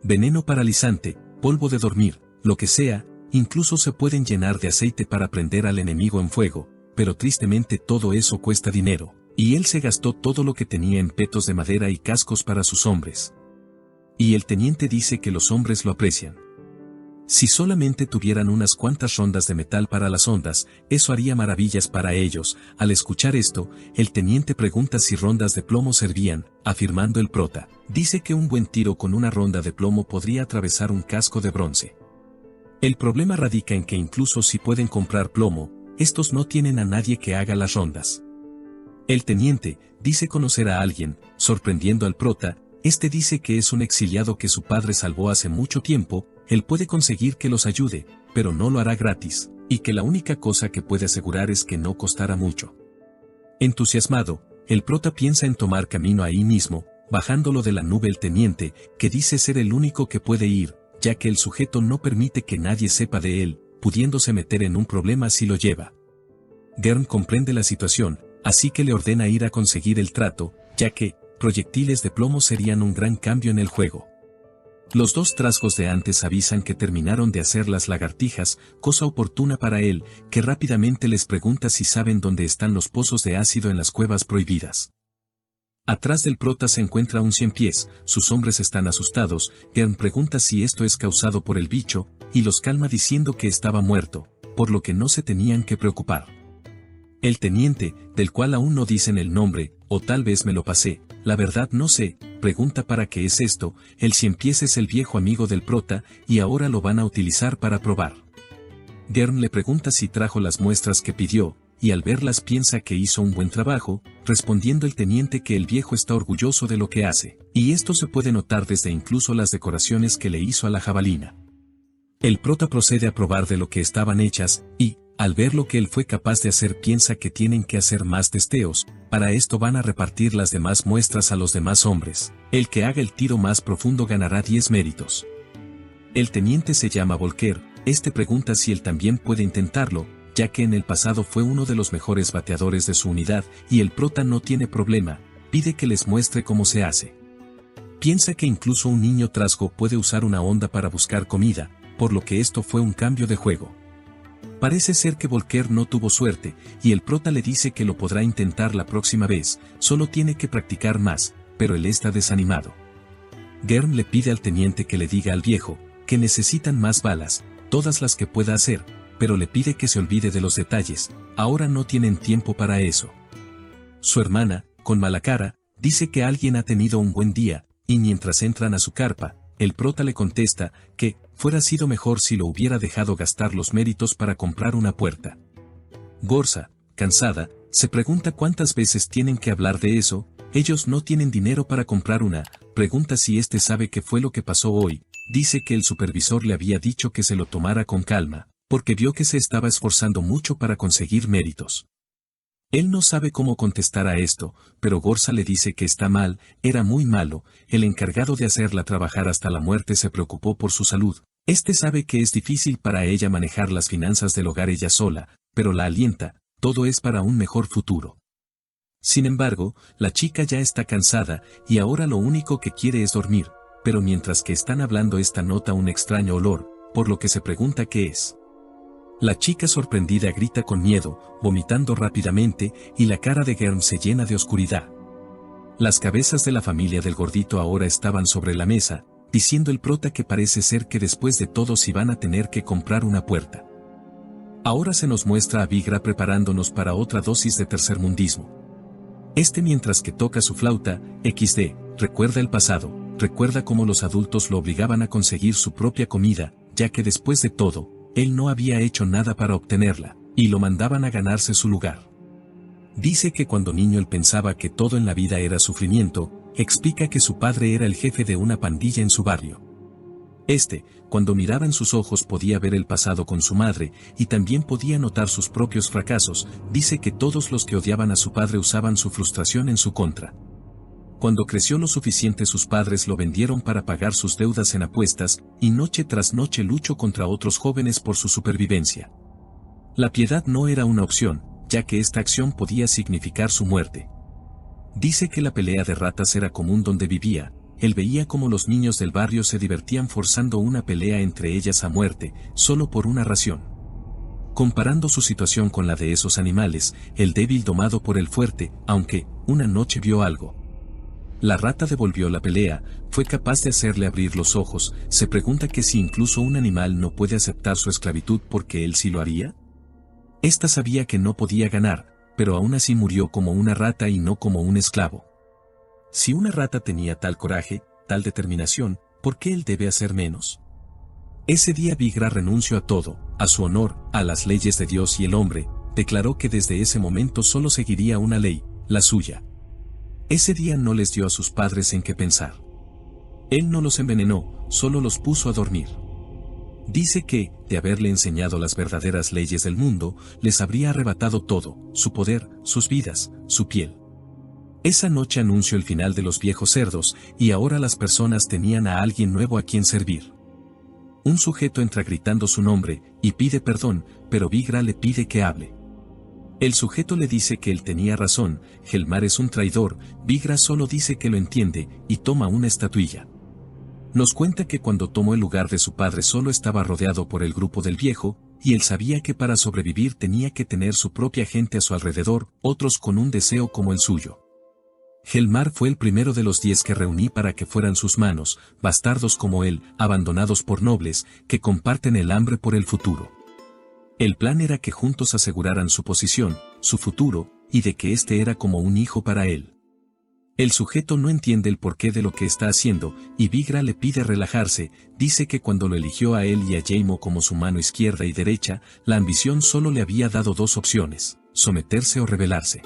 Veneno paralizante, polvo de dormir, lo que sea, incluso se pueden llenar de aceite para prender al enemigo en fuego, pero tristemente todo eso cuesta dinero, y él se gastó todo lo que tenía en petos de madera y cascos para sus hombres. Y el teniente dice que los hombres lo aprecian. Si solamente tuvieran unas cuantas rondas de metal para las ondas, eso haría maravillas para ellos. Al escuchar esto, el teniente pregunta si rondas de plomo servían, afirmando el prota. Dice que un buen tiro con una ronda de plomo podría atravesar un casco de bronce. El problema radica en que incluso si pueden comprar plomo, estos no tienen a nadie que haga las rondas. El teniente dice conocer a alguien, sorprendiendo al prota. Este dice que es un exiliado que su padre salvó hace mucho tiempo. Él puede conseguir que los ayude, pero no lo hará gratis, y que la única cosa que puede asegurar es que no costará mucho. Entusiasmado, el prota piensa en tomar camino ahí mismo, bajándolo de la nube. El teniente, que dice ser el único que puede ir, ya que el sujeto no permite que nadie sepa de él, pudiéndose meter en un problema si lo lleva. Gern comprende la situación, así que le ordena ir a conseguir el trato, ya que proyectiles de plomo serían un gran cambio en el juego. Los dos trasgos de antes avisan que terminaron de hacer las lagartijas, cosa oportuna para él, que rápidamente les pregunta si saben dónde están los pozos de ácido en las cuevas prohibidas. Atrás del prota se encuentra un 100 pies, sus hombres están asustados. Gern pregunta si esto es causado por el bicho, y los calma diciendo que estaba muerto, por lo que no se tenían que preocupar. El teniente, del cual aún no dicen el nombre, o tal vez me lo pasé, la verdad no sé, pregunta para qué es esto. El 100 pies es el viejo amigo del prota, y ahora lo van a utilizar para probar. Gern le pregunta si trajo las muestras que pidió, y al verlas piensa que hizo un buen trabajo, respondiendo el teniente que el viejo está orgulloso de lo que hace, y esto se puede notar desde incluso las decoraciones que le hizo a la jabalina. El prota procede a probar de lo que estaban hechas, y, al ver lo que él fue capaz de hacer, piensa que tienen que hacer más testeos. Para esto van a repartir las demás muestras a los demás hombres. El que haga el tiro más profundo ganará 10 méritos. El teniente se llama Volker. Este pregunta si él también puede intentarlo, ya que en el pasado fue uno de los mejores bateadores de su unidad, y el prota no tiene problema, pide que les muestre cómo se hace. Piensa que incluso un niño trasgo puede usar una onda para buscar comida, por lo que esto fue un cambio de juego. Parece ser que Volker no tuvo suerte, y el prota le dice que lo podrá intentar la próxima vez, solo tiene que practicar más, pero él está desanimado. Gern le pide al teniente que le diga al viejo, que necesitan más balas, todas las que pueda hacer, pero le pide que se olvide de los detalles, ahora no tienen tiempo para eso. Su hermana, con mala cara, dice que alguien ha tenido un buen día, y mientras entran a su carpa, el prota le contesta, que, fuera sido mejor si lo hubiera dejado gastar los méritos para comprar una puerta. Gorsa, cansada, se pregunta cuántas veces tienen que hablar de eso. Ellos no tienen dinero para comprar una. Pregunta si este sabe qué fue lo que pasó hoy. Dice que el supervisor le había dicho que se lo tomara con calma, porque vio que se estaba esforzando mucho para conseguir méritos. Él no sabe cómo contestar a esto, pero Gorsa le dice que está mal, era muy malo. El encargado de hacerla trabajar hasta la muerte se preocupó por su salud. Este sabe que es difícil para ella manejar las finanzas del hogar ella sola, pero la alienta, todo es para un mejor futuro. Sin embargo, la chica ya está cansada, y ahora lo único que quiere es dormir, pero mientras que están hablando esta nota un extraño olor, por lo que se pregunta qué es. La chica sorprendida grita con miedo, vomitando rápidamente, y la cara de Gern se llena de oscuridad. Las cabezas de la familia del gordito ahora estaban sobre la mesa, diciendo el prota que parece ser que después de todo sí van a tener que comprar una puerta. Ahora se nos muestra a Vigra preparándonos para otra dosis de tercermundismo. Mientras que toca su flauta, XD, recuerda el pasado, recuerda cómo los adultos lo obligaban a conseguir su propia comida, ya que después de todo, él no había hecho nada para obtenerla, y lo mandaban a ganarse su lugar. Dice que cuando niño él pensaba que todo en la vida era sufrimiento, explica que su padre era el jefe de una pandilla en su barrio. Cuando miraba en sus ojos podía ver el pasado con su madre, y también podía notar sus propios fracasos. Dice que todos los que odiaban a su padre usaban su frustración en su contra. Cuando creció lo suficiente sus padres lo vendieron para pagar sus deudas en apuestas, y noche tras noche luchó contra otros jóvenes por su supervivencia. La piedad no era una opción, ya que esta acción podía significar su muerte. Dice que la pelea de ratas era común donde vivía. Él veía cómo los niños del barrio se divertían forzando una pelea entre ellas a muerte, solo por una ración. Comparando su situación con la de esos animales, el débil domado por el fuerte, aunque, una noche vio algo. La rata devolvió la pelea, fue capaz de hacerle abrir los ojos. Se pregunta que si incluso un animal no puede aceptar su esclavitud porque él sí lo haría. Sabía que no podía ganar, pero aún así murió como una rata y no como un esclavo. Si una rata tenía tal coraje, tal determinación, ¿por qué él debe hacer menos? Ese día Vigra renunció a todo, a su honor, a las leyes de Dios y el hombre, declaró que desde ese momento solo seguiría una ley, la suya. Ese día no les dio a sus padres en qué pensar. Él no los envenenó, solo los puso a dormir. Dice que, de haberle enseñado las verdaderas leyes del mundo, les habría arrebatado todo, su poder, sus vidas, su piel. Esa noche anunció el final de los viejos cerdos, y ahora las personas tenían a alguien nuevo a quien servir. Un sujeto entra gritando su nombre, y pide perdón, pero Vigra le pide que hable. El sujeto le dice que él tenía razón, Helmar es un traidor. Vigra solo dice que lo entiende, y toma una estatuilla. Nos cuenta que cuando tomó el lugar de su padre solo estaba rodeado por el grupo del viejo, y él sabía que para sobrevivir tenía que tener su propia gente a su alrededor, otros con un deseo como el suyo. Helmar fue el primero de los 10 que reuní para que fueran sus manos, bastardos como él, abandonados por nobles, que comparten el hambre por el futuro. El plan era que juntos aseguraran su posición, su futuro, y de que era como un hijo para él. El sujeto no entiende el porqué de lo que está haciendo, y Vigra le pide relajarse. Dice que cuando lo eligió a él y a Jaimo como su mano izquierda y derecha, la ambición solo le había dado 2 opciones, someterse o rebelarse.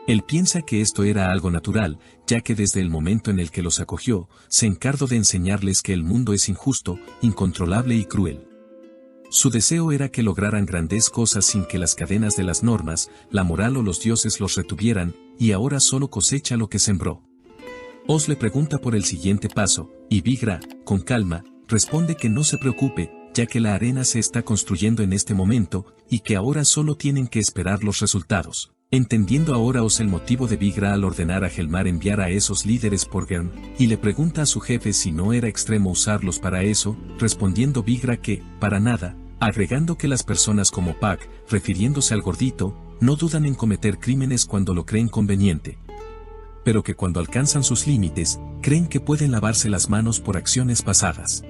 Él piensa que esto era algo natural, ya que desde el momento en el que los acogió, se encargó de enseñarles que el mundo es injusto, incontrolable y cruel. Su deseo era que lograran grandes cosas sin que las cadenas de las normas, la moral o los dioses los retuvieran, y ahora solo cosecha lo que sembró. Oz le pregunta por el siguiente paso, y Vigra, con calma, responde que no se preocupe, ya que la arena se está construyendo en este momento, y que ahora solo tienen que esperar los resultados. Entendiendo ahora Oz el motivo de Vigra al ordenar a Helmar enviar a esos líderes por Gern, y le pregunta a su jefe si no era extremo usarlos para eso, respondiendo Vigra que, para nada, agregando que las personas como Pac, refiriéndose al gordito, no dudan en cometer crímenes cuando lo creen conveniente. Pero que cuando alcanzan sus límites, creen que pueden lavarse las manos por acciones pasadas.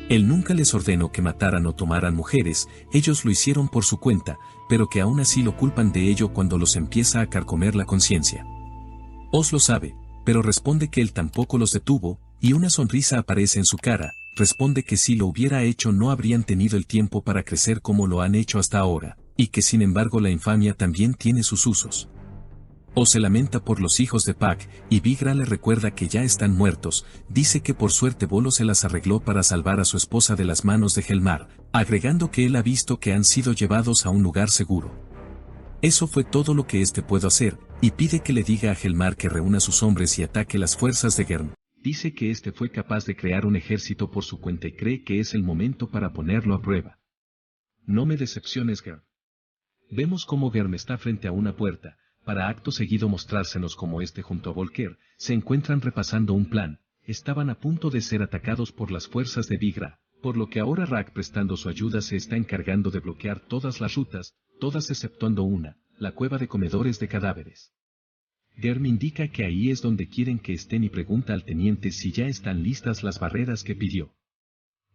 Él nunca les ordenó que mataran o tomaran mujeres, ellos lo hicieron por su cuenta, pero que aún así lo culpan de ello cuando los empieza a carcomer la conciencia. Oz lo sabe, pero responde que él tampoco los detuvo, y una sonrisa aparece en su cara. Responde que si lo hubiera hecho no habrían tenido el tiempo para crecer como lo han hecho hasta ahora, y que sin embargo la infamia también tiene sus usos. O se lamenta por los hijos de Pac, y Vigra le recuerda que ya están muertos. Dice que por suerte Bolo se las arregló para salvar a su esposa de las manos de Helmar, agregando que él ha visto que han sido llevados a un lugar seguro. Eso fue todo lo que puede hacer, y pide que le diga a Helmar que reúna sus hombres y ataque las fuerzas de Gern. Dice que fue capaz de crear un ejército por su cuenta y cree que es el momento para ponerlo a prueba. No me decepciones, Gern. Vemos cómo Gern está frente a una puerta, para acto seguido mostrársenos como junto a Volker, se encuentran repasando un plan, estaban a punto de ser atacados por las fuerzas de Vigra, por lo que ahora Rack, prestando su ayuda, se está encargando de bloquear todas las rutas, todas exceptuando una, la cueva de comedores de cadáveres. Germ indica que ahí es donde quieren que estén y pregunta al teniente si ya están listas las barreras que pidió.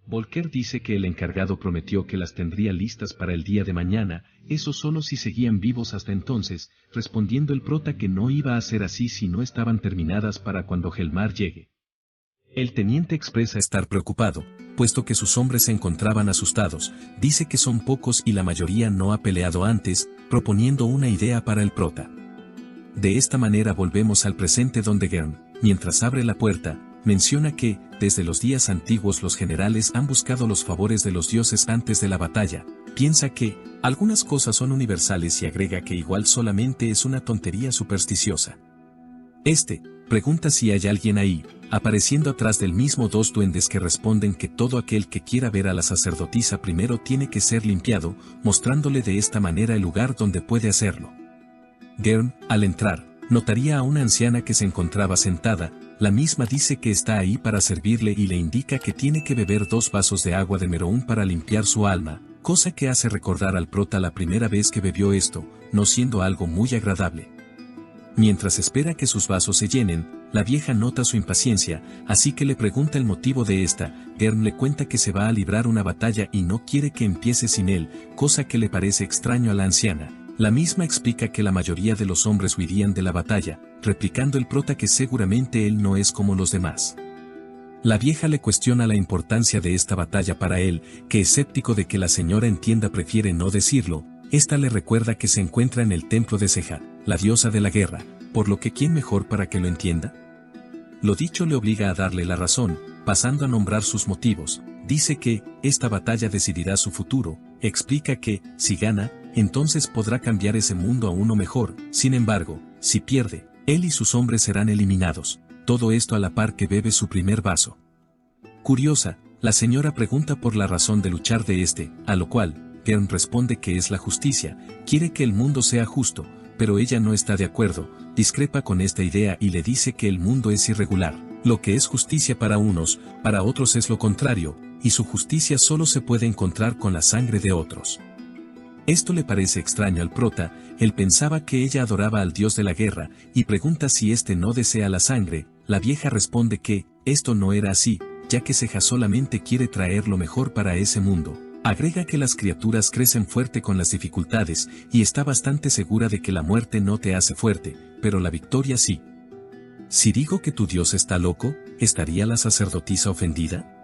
Volker dice que el encargado prometió que las tendría listas para el día de mañana, eso solo si seguían vivos hasta entonces, respondiendo el prota que no iba a ser así si no estaban terminadas para cuando Helmar llegue. El teniente expresa estar preocupado, puesto que sus hombres se encontraban asustados, dice que son pocos y la mayoría no ha peleado antes, proponiendo una idea para el prota. De esta manera volvemos al presente donde Germ, mientras abre la puerta, menciona que, desde los días antiguos los generales han buscado los favores de los dioses antes de la batalla, piensa que, algunas cosas son universales y agrega que igual solamente es una tontería supersticiosa. Pregunta si hay alguien ahí, apareciendo atrás del mismo dos duendes que responden que todo aquel que quiera ver a la sacerdotisa primero tiene que ser limpiado, mostrándole de esta manera el lugar donde puede hacerlo. Germ, al entrar, notaría a una anciana que se encontraba sentada, la misma dice que está ahí para servirle y le indica que tiene que beber 2 vasos de agua de Meroún para limpiar su alma, cosa que hace recordar al prota la primera vez que bebió esto, no siendo algo muy agradable. Mientras espera que sus vasos se llenen, la vieja nota su impaciencia, así que le pregunta el motivo de esta. Germ le cuenta que se va a librar una batalla y no quiere que empiece sin él, cosa que le parece extraño a la anciana. La misma explica que la mayoría de los hombres huirían de la batalla, replicando el prota que seguramente él no es como los demás. La vieja le cuestiona la importancia de esta batalla para él, que escéptico de que la señora entienda prefiere no decirlo. Esta le recuerda que se encuentra en el templo de Seja, la diosa de la guerra, por lo que ¿quién mejor para que lo entienda? Lo dicho le obliga a darle la razón, pasando a nombrar sus motivos. Dice que, esta batalla decidirá su futuro, explica que, si gana, entonces podrá cambiar ese mundo a uno mejor, sin embargo, si pierde, él y sus hombres serán eliminados, todo esto a la par que bebe su primer vaso. Curiosa, la señora pregunta por la razón de luchar de a lo cual, Germ responde que es la justicia, quiere que el mundo sea justo, pero ella no está de acuerdo, discrepa con esta idea y le dice que el mundo es irregular, lo que es justicia para unos, para otros es lo contrario, y su justicia solo se puede encontrar con la sangre de otros. Esto le parece extraño al prota, él pensaba que ella adoraba al dios de la guerra, y pregunta si no desea la sangre. La vieja responde que, esto no era así, ya que Seja solamente quiere traer lo mejor para ese mundo. Agrega que las criaturas crecen fuerte con las dificultades, y está bastante segura de que la muerte no te hace fuerte, pero la victoria sí. Si digo que tu dios está loco, ¿estaría la sacerdotisa ofendida?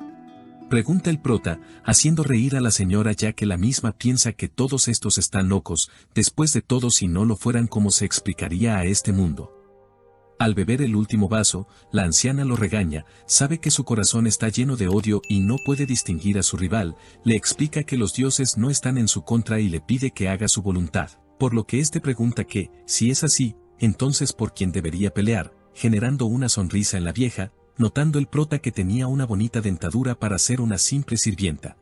Pregunta el prota, haciendo reír a la señora ya que la misma piensa que todos estos están locos, después de todo si no lo fueran ¿cómo se explicaría a este mundo? Al beber el último vaso, la anciana lo regaña, sabe que su corazón está lleno de odio y no puede distinguir a su rival, le explica que los dioses no están en su contra y le pide que haga su voluntad, por lo que pregunta que, si es así, entonces ¿por quién debería pelear?, generando una sonrisa en la vieja, notando el prota que tenía una bonita dentadura para ser una simple sirvienta.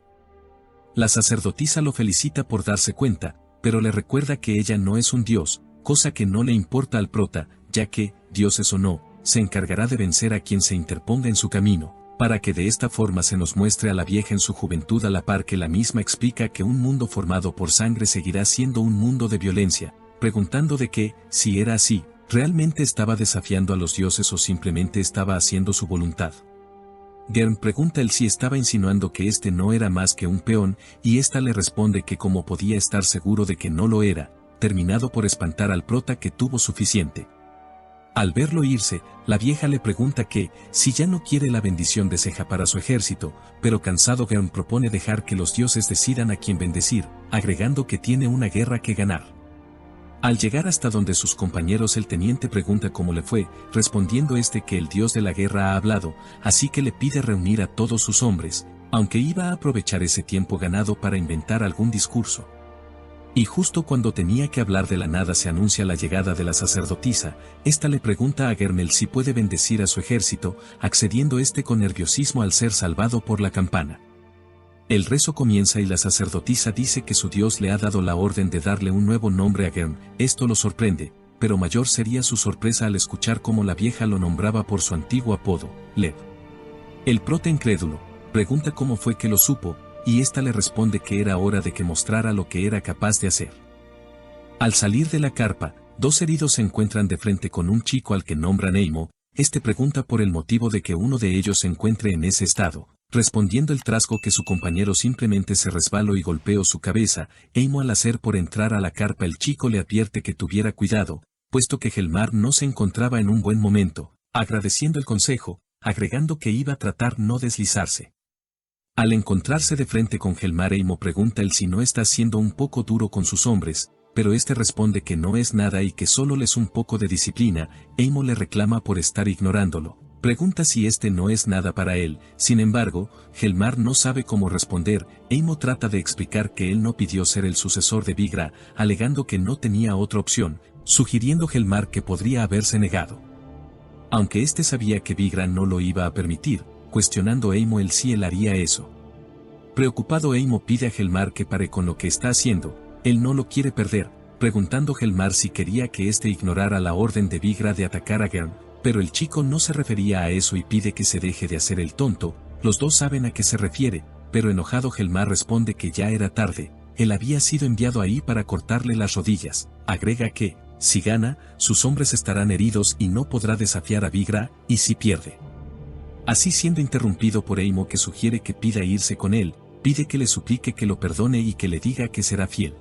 La sacerdotisa lo felicita por darse cuenta, pero le recuerda que ella no es un dios, cosa que no le importa al prota, ya que, dioses o no, se encargará de vencer a quien se interponga en su camino, para que de esta forma se nos muestre a la vieja en su juventud a la par que la misma explica que un mundo formado por sangre seguirá siendo un mundo de violencia, preguntando de que, si era así, ¿realmente estaba desafiando a los dioses o simplemente estaba haciendo su voluntad? Germ pregunta él si estaba insinuando que no era más que un peón, y ésta le responde que como podía estar seguro de que no lo era, terminado por espantar al prota que tuvo suficiente. Al verlo irse, la vieja le pregunta que, si ya no quiere la bendición de Seja para su ejército, pero cansado Germ propone dejar que los dioses decidan a quién bendecir, agregando que tiene una guerra que ganar. Al llegar hasta donde sus compañeros el teniente pregunta cómo le fue, respondiendo que el dios de la guerra ha hablado, así que le pide reunir a todos sus hombres, aunque iba a aprovechar ese tiempo ganado para inventar algún discurso. Y justo cuando tenía que hablar de la nada se anuncia la llegada de la sacerdotisa, esta le pregunta a Germel si puede bendecir a su ejército, accediendo con nerviosismo al ser salvado por la campana. El rezo comienza y la sacerdotisa dice que su dios le ha dado la orden de darle un nuevo nombre a Germ. Esto lo sorprende, pero mayor sería su sorpresa al escuchar cómo la vieja lo nombraba por su antiguo apodo, Lev. El prota incrédulo pregunta cómo fue que lo supo, y ésta le responde que era hora de que mostrara lo que era capaz de hacer. Al salir de la carpa, dos heridos se encuentran de frente con un chico al que nombran Eimo. Este pregunta por el motivo de que uno de ellos se encuentre en ese estado, respondiendo el trasgo que su compañero simplemente se resbaló y golpeó su cabeza. Eimo, al hacer por entrar a la carpa, el chico le advierte que tuviera cuidado, puesto que Helmar no se encontraba en un buen momento, agradeciendo el consejo, agregando que iba a tratar no deslizarse. Al encontrarse de frente con Helmar, Eimo pregunta él si no está siendo un poco duro con sus hombres, pero este responde que no es nada y que solo les un poco de disciplina. Eimo le reclama por estar ignorándolo. Pregunta si este no es nada para él. Sin embargo, Helmar no sabe cómo responder. Eimo trata de explicar que él no pidió ser el sucesor de Vigra, alegando que no tenía otra opción, sugiriendo Helmar que podría haberse negado. Aunque este sabía que Vigra no lo iba a permitir, cuestionando Eimo el si él haría eso. Preocupado, Eimo pide a Helmar que pare con lo que está haciendo. Él no lo quiere perder, preguntando Helmar si quería que éste ignorara la orden de Vigra de atacar a Gern, pero el chico no se refería a eso y pide que se deje de hacer el tonto. Los dos saben a qué se refiere, pero enojado Helmar responde que ya era tarde, él había sido enviado ahí para cortarle las rodillas. Agrega que, si gana, sus hombres estarán heridos y no podrá desafiar a Vigra, y si pierde. Así, siendo interrumpido por Eimo, que sugiere que pida irse con él, pide que le suplique que lo perdone y que le diga que será fiel.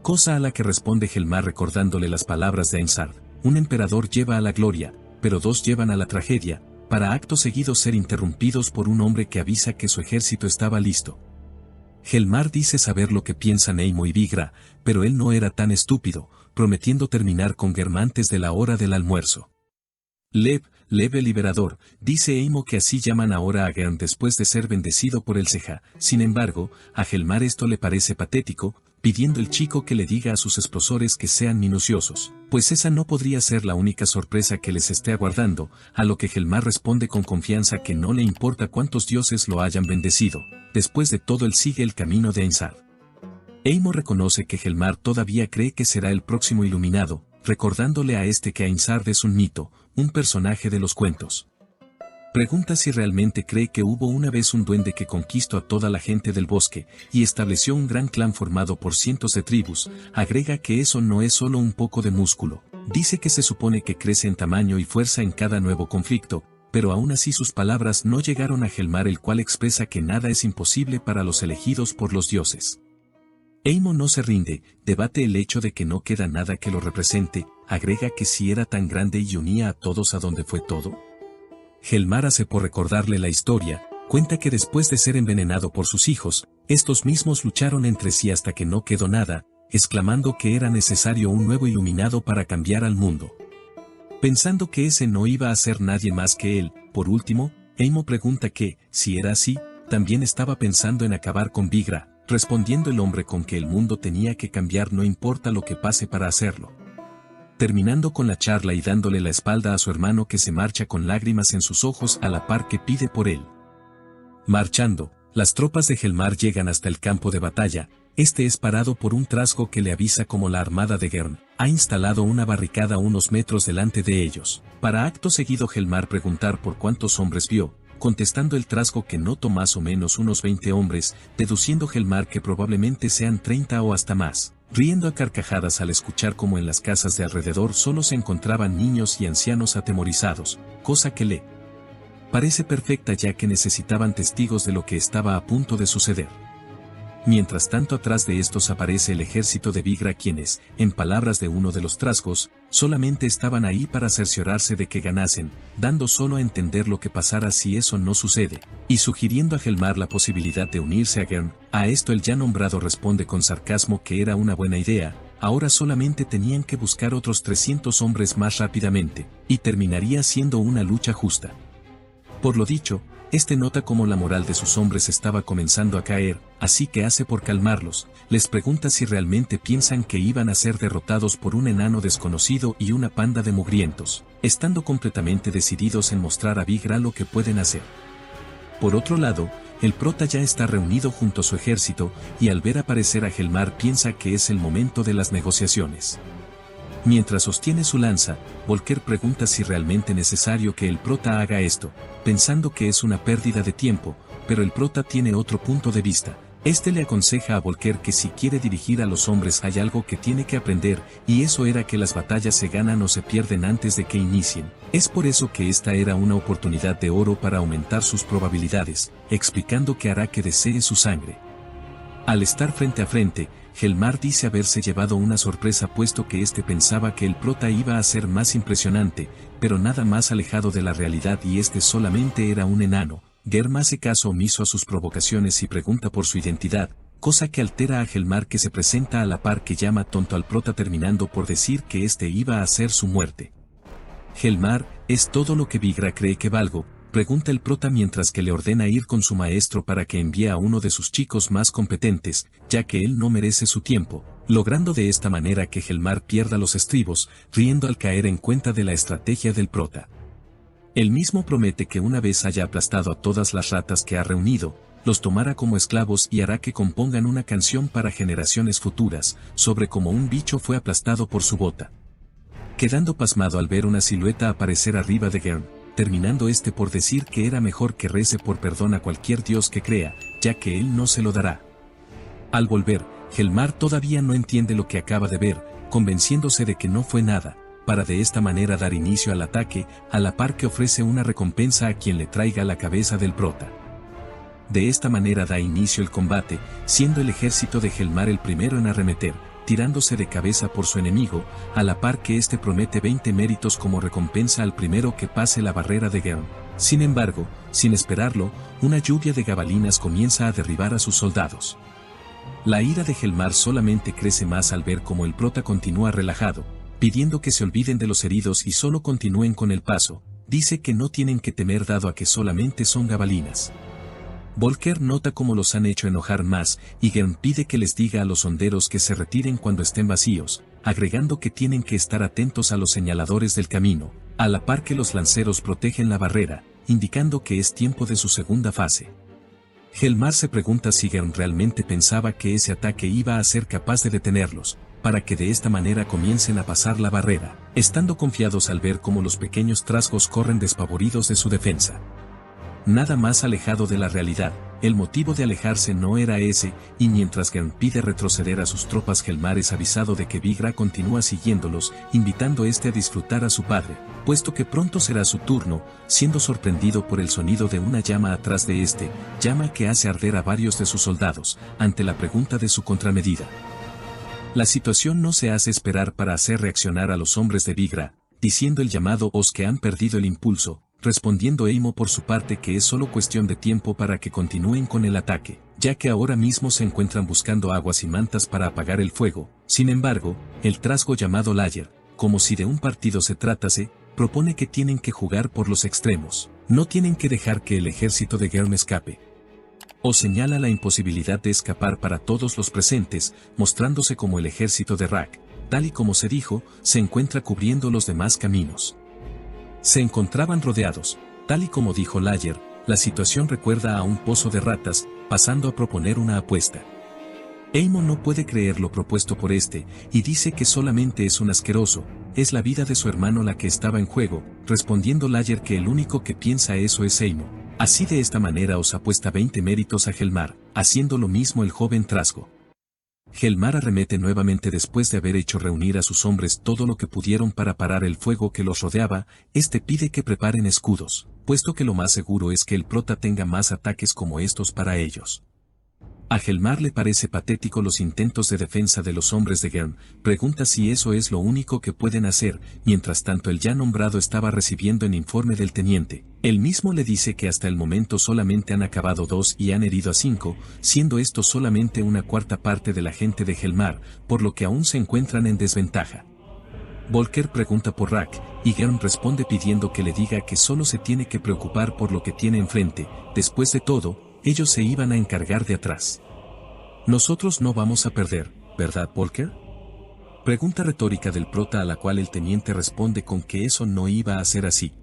Cosa a la que responde Helmar recordándole las palabras de Ainsard: un emperador lleva a la gloria, pero dos llevan a la tragedia, para acto seguido ser interrumpidos por un hombre que avisa que su ejército estaba listo. Helmar dice saber lo que piensan Eimo y Vigra, pero él no era tan estúpido, prometiendo terminar con Germ antes de la hora del almuerzo. Lev el liberador, dice Eimo que así llaman ahora a Germ después de ser bendecido por el Ceja. Sin embargo, a Helmar esto le parece patético, pidiendo el chico que le diga a sus esposores que sean minuciosos, pues esa no podría ser la única sorpresa que les esté aguardando, a lo que Helmar responde con confianza que no le importa cuántos dioses lo hayan bendecido. Después de todo, él sigue el camino de Ainsard. Eimo reconoce que Helmar todavía cree que será el próximo iluminado, recordándole a este que Ainsard es un mito, un personaje de los cuentos. Pregunta si realmente cree que hubo una vez un duende que conquistó a toda la gente del bosque, y estableció un gran clan formado por cientos de tribus. Agrega que eso no es solo un poco de músculo. Dice que se supone que crece en tamaño y fuerza en cada nuevo conflicto, pero aún así sus palabras no llegaron a Helmar, el cual expresa que nada es imposible para los elegidos por los dioses. Eimo no se rinde, debate el hecho de que no queda nada que lo represente. Agrega que si era tan grande y unía a todos, ¿a dónde fue todo? Helmar hace por recordarle la historia, cuenta que después de ser envenenado por sus hijos, estos mismos lucharon entre sí hasta que no quedó nada, exclamando que era necesario un nuevo iluminado para cambiar al mundo. Pensando que ese no iba a ser nadie más que él, por último, Eimo pregunta que, si era así, también estaba pensando en acabar con Vigra, respondiendo el hombre con que el mundo tenía que cambiar no importa lo que pase para hacerlo. Terminando con la charla y dándole la espalda a su hermano, que se marcha con lágrimas en sus ojos a la par que pide por él. Marchando, las tropas de Helmar llegan hasta el campo de batalla. Este es parado por un trasgo que le avisa como la armada de Gern ha instalado una barricada unos metros delante de ellos. Para acto seguido Helmar preguntar por cuántos hombres vio, contestando el trasgo que notó más o menos unos 20 hombres, deduciendo Helmar que probablemente sean 30 o hasta más, riendo a carcajadas al escuchar como en las casas de alrededor solo se encontraban niños y ancianos atemorizados, cosa que le parece perfecta ya que necesitaban testigos de lo que estaba a punto de suceder. Mientras tanto, atrás de estos aparece el ejército de Vigra, quienes, en palabras de uno de los trasgos, solamente estaban ahí para cerciorarse de que ganasen, dando solo a entender lo que pasara si eso no sucede, y sugiriendo a Helmar la posibilidad de unirse a Gern. A esto el ya nombrado responde con sarcasmo que era una buena idea, ahora solamente tenían que buscar otros 300 hombres más rápidamente, y terminaría siendo una lucha justa. Por lo dicho, este nota cómo la moral de sus hombres estaba comenzando a caer, así que hace por calmarlos, les pregunta si realmente piensan que iban a ser derrotados por un enano desconocido y una panda de mugrientos, estando completamente decididos en mostrar a Vigra lo que pueden hacer. Por otro lado, el prota ya está reunido junto a su ejército, y al ver aparecer a Helmar piensa que es el momento de las negociaciones. Mientras sostiene su lanza, Volker pregunta si realmente es necesario que el prota haga esto, pensando que es una pérdida de tiempo, pero el prota tiene otro punto de vista. Este le aconseja a Volker que si quiere dirigir a los hombres hay algo que tiene que aprender, y eso era que las batallas se ganan o se pierden antes de que inicien. Es por eso que esta era una oportunidad de oro para aumentar sus probabilidades, explicando que hará que desee su sangre. Al estar frente a frente, Helmar dice haberse llevado una sorpresa puesto que este pensaba que el prota iba a ser más impresionante, pero nada más alejado de la realidad y este solamente era un enano. Germ hace caso omiso a sus provocaciones y pregunta por su identidad, cosa que altera a Helmar que se presenta a la par que llama tonto al prota terminando por decir que este iba a ser su muerte. Helmar, ¿es todo lo que Vigra cree que valgo?, pregunta el prota mientras que le ordena ir con su maestro para que envíe a uno de sus chicos más competentes, ya que él no merece su tiempo, logrando de esta manera que Helmar pierda los estribos, riendo al caer en cuenta de la estrategia del prota. Él mismo promete que una vez haya aplastado a todas las ratas que ha reunido, los tomará como esclavos y hará que compongan una canción para generaciones futuras, sobre cómo un bicho fue aplastado por su bota. Quedando pasmado al ver una silueta aparecer arriba de Germ, terminando este por decir que era mejor que rece por perdón a cualquier dios que crea, ya que él no se lo dará. Al volver, Helmar todavía no entiende lo que acaba de ver, convenciéndose de que no fue nada, para de esta manera dar inicio al ataque, a la par que ofrece una recompensa a quien le traiga la cabeza del prota. De esta manera da inicio el combate, siendo el ejército de Helmar el primero en arremeter, tirándose de cabeza por su enemigo, a la par que este promete 20 méritos como recompensa al primero que pase la barrera de Germ. Sin embargo, sin esperarlo, una lluvia de gabalinas comienza a derribar a sus soldados. La ira de Helmar solamente crece más al ver cómo el prota continúa relajado, pidiendo que se olviden de los heridos y solo continúen con el paso. Dice que no tienen que temer dado a que solamente son gabalinas. Volker nota cómo los han hecho enojar más, y Germ pide que les diga a los honderos que se retiren cuando estén vacíos, agregando que tienen que estar atentos a los señaladores del camino, a la par que los lanceros protegen la barrera, indicando que es tiempo de su segunda fase. Helmar se pregunta si Germ realmente pensaba que ese ataque iba a ser capaz de detenerlos, para que de esta manera comiencen a pasar la barrera, estando confiados al ver cómo los pequeños trasgos corren despavoridos de su defensa. Nada más alejado de la realidad, el motivo de alejarse no era ese, y mientras Germ pide retroceder a sus tropas, Helmar es avisado de que Vigra continúa siguiéndolos, invitando a disfrutar a su padre, puesto que pronto será su turno, siendo sorprendido por el sonido de una llama atrás de llama que hace arder a varios de sus soldados, ante la pregunta de su contramedida. La situación no se hace esperar para hacer reaccionar a los hombres de Vigra, diciendo el llamado os que han perdido el impulso, respondiendo Eimo por su parte que es solo cuestión de tiempo para que continúen con el ataque, ya que ahora mismo se encuentran buscando aguas y mantas para apagar el fuego. Sin embargo, el trasgo llamado Layer, como si de un partido se tratase, propone que tienen que jugar por los extremos, no tienen que dejar que el ejército de Germ escape. O señala la imposibilidad de escapar para todos los presentes, mostrándose como el ejército de Rak, tal y como se dijo, se encuentra cubriendo los demás caminos. Se encontraban rodeados, tal y como dijo Layer, la situación recuerda a un pozo de ratas, pasando a proponer una apuesta. Eimo no puede creer lo propuesto por y dice que solamente es un asqueroso, es la vida de su hermano la que estaba en juego, respondiendo Layer que el único que piensa eso es Eimo. Así de esta manera os apuesta 20 méritos a Helmar, haciendo lo mismo el joven trasgo. Helmar arremete nuevamente después de haber hecho reunir a sus hombres todo lo que pudieron para parar el fuego que los rodeaba. Pide que preparen escudos, puesto que lo más seguro es que el prota tenga más ataques como estos para ellos. A Helmar le parece patético los intentos de defensa de los hombres de Germ, pregunta si eso es lo único que pueden hacer, mientras tanto el ya nombrado estaba recibiendo el informe del teniente. Él mismo le dice que hasta el momento solamente han acabado 2 y han herido a 5, siendo esto solamente una cuarta parte de la gente de Helmar, por lo que aún se encuentran en desventaja. Volker pregunta por Rak, y Germ responde pidiendo que le diga que solo se tiene que preocupar por lo que tiene enfrente. Después de todo, ellos se iban a encargar de atrás. Nosotros no vamos a perder, ¿verdad, Volker? Pregunta retórica del prota a la cual el teniente responde con que eso no iba a ser así.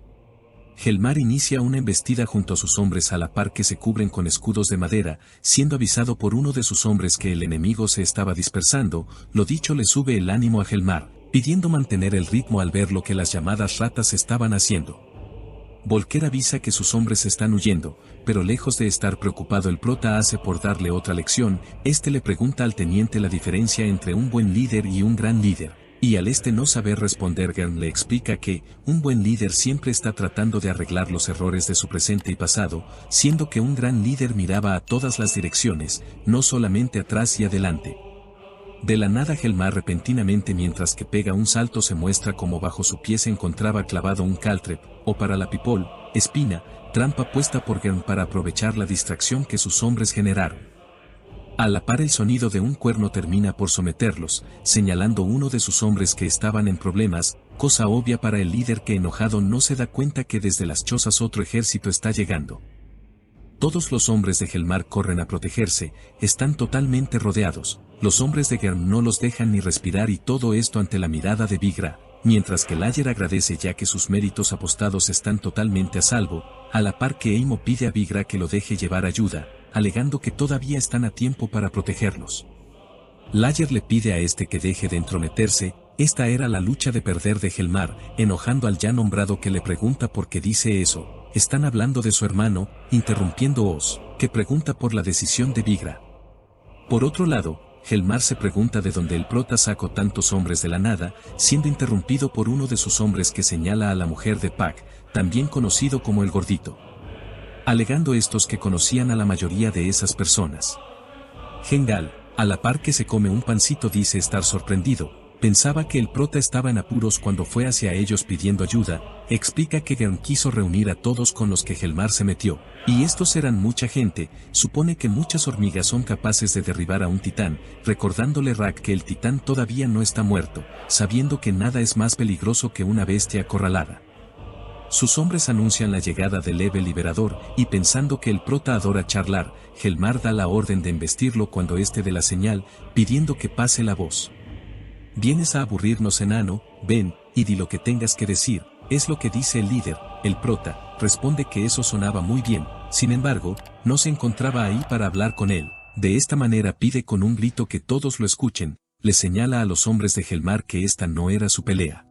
Helmar inicia una embestida junto a sus hombres a la par que se cubren con escudos de madera, siendo avisado por uno de sus hombres que el enemigo se estaba dispersando. Lo dicho le sube el ánimo a Helmar, pidiendo mantener el ritmo al ver lo que las llamadas ratas estaban haciendo. Volker avisa que sus hombres están huyendo, pero lejos de estar preocupado el prota hace por darle otra lección. Este le pregunta al teniente la diferencia entre un buen líder y un gran líder, y al no saber responder, Gern le explica que un buen líder siempre está tratando de arreglar los errores de su presente y pasado, siendo que un gran líder miraba a todas las direcciones, no solamente atrás y adelante. De la nada Helmar repentinamente mientras que pega un salto se muestra como bajo su pie se encontraba clavado un caltrep, o para la people, espina, trampa puesta por Gern para aprovechar la distracción que sus hombres generaron. A la par el sonido de un cuerno termina por someterlos, señalando uno de sus hombres que estaban en problemas, cosa obvia para el líder que enojado no se da cuenta que desde las chozas otro ejército está llegando. Todos los hombres de Helmar corren a protegerse, están totalmente rodeados, los hombres de Gern no los dejan ni respirar y todo esto ante la mirada de Vigra, mientras que Lager agradece ya que sus méritos apostados están totalmente a salvo, a la par que Eimo pide a Vigra que lo deje llevar ayuda, alegando que todavía están a tiempo para protegerlos. Lager le pide a este que deje de entrometerse, esta era la lucha de perder de Helmar, enojando al ya nombrado que le pregunta por qué dice eso. Están hablando de su hermano, interrumpiendo Oz, que pregunta por la decisión de Vigra. Por otro lado, Helmar se pregunta de dónde el prota sacó tantos hombres de la nada, siendo interrumpido por uno de sus hombres que señala a la mujer de Pac, también conocido como el Gordito. Alegando estos que conocían a la mayoría de esas personas. Hengal, a la par que se come un pancito dice estar sorprendido. Pensaba que el prota estaba en apuros cuando fue hacia ellos pidiendo ayuda, explica que Gern quiso reunir a todos con los que Helmar se metió, y estos eran mucha gente, supone que muchas hormigas son capaces de derribar a un titán, recordándole Rak que el titán todavía no está muerto, sabiendo que nada es más peligroso que una bestia acorralada. Sus hombres anuncian la llegada del Eve Liberador, y pensando que el prota adora charlar, Helmar da la orden de embestirlo cuando este dé la señal, pidiendo que pase la voz. Vienes a aburrirnos, enano, ven, y di lo que tengas que decir, es lo que dice el líder. El prota responde que eso sonaba muy bien, sin embargo, no se encontraba ahí para hablar con él. De esta manera pide con un grito que todos lo escuchen, le señala a los hombres de Helmar que esta no era su pelea.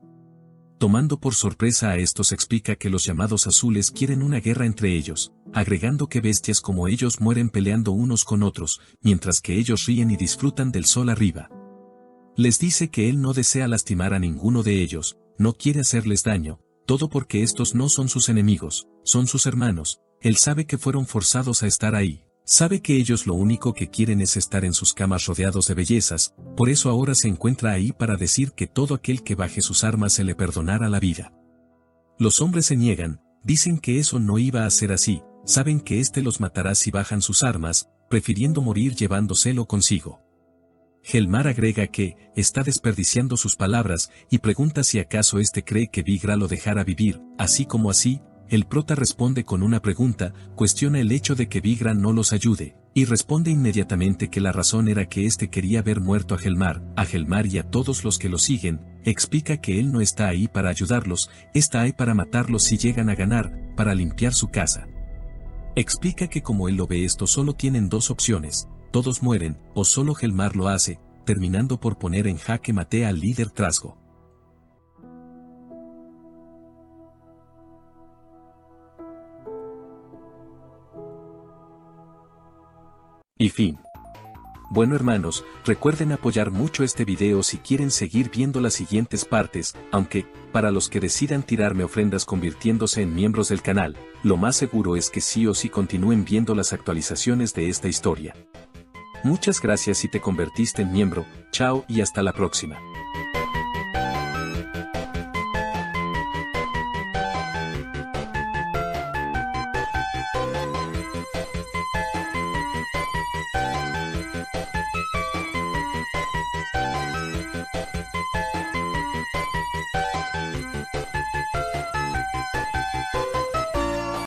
Tomando por sorpresa a estos explica que los llamados azules quieren una guerra entre ellos, agregando que bestias como ellos mueren peleando unos con otros, mientras que ellos ríen y disfrutan del sol arriba. Les dice que él no desea lastimar a ninguno de ellos, no quiere hacerles daño, todo porque estos no son sus enemigos, son sus hermanos, él sabe que fueron forzados a estar ahí, sabe que ellos lo único que quieren es estar en sus camas rodeados de bellezas, por eso ahora se encuentra ahí para decir que todo aquel que baje sus armas se le perdonará la vida. Los hombres se niegan, dicen que eso no iba a ser así, saben que los matará si bajan sus armas, prefiriendo morir llevándoselo consigo. Helmar agrega que está desperdiciando sus palabras y pregunta si acaso cree que Vigra lo dejará vivir, así como así, el prota responde con una pregunta, cuestiona el hecho de que Vigra no los ayude, y responde inmediatamente que la razón era que quería ver muerto a Helmar y a todos los que lo siguen, explica que él no está ahí para ayudarlos, está ahí para matarlos si llegan a ganar, para limpiar su casa. Explica que como él lo ve solo tienen dos opciones, todos mueren, o solo Helmar lo hace, terminando por poner en jaque mate al líder Trasgo. Y fin. Bueno hermanos, recuerden apoyar mucho este video si quieren seguir viendo las siguientes partes, aunque, para los que decidan tirarme ofrendas convirtiéndose en miembros del canal, lo más seguro es que sí o sí continúen viendo las actualizaciones de esta historia. Muchas gracias si te convertiste en miembro, chao y hasta la próxima.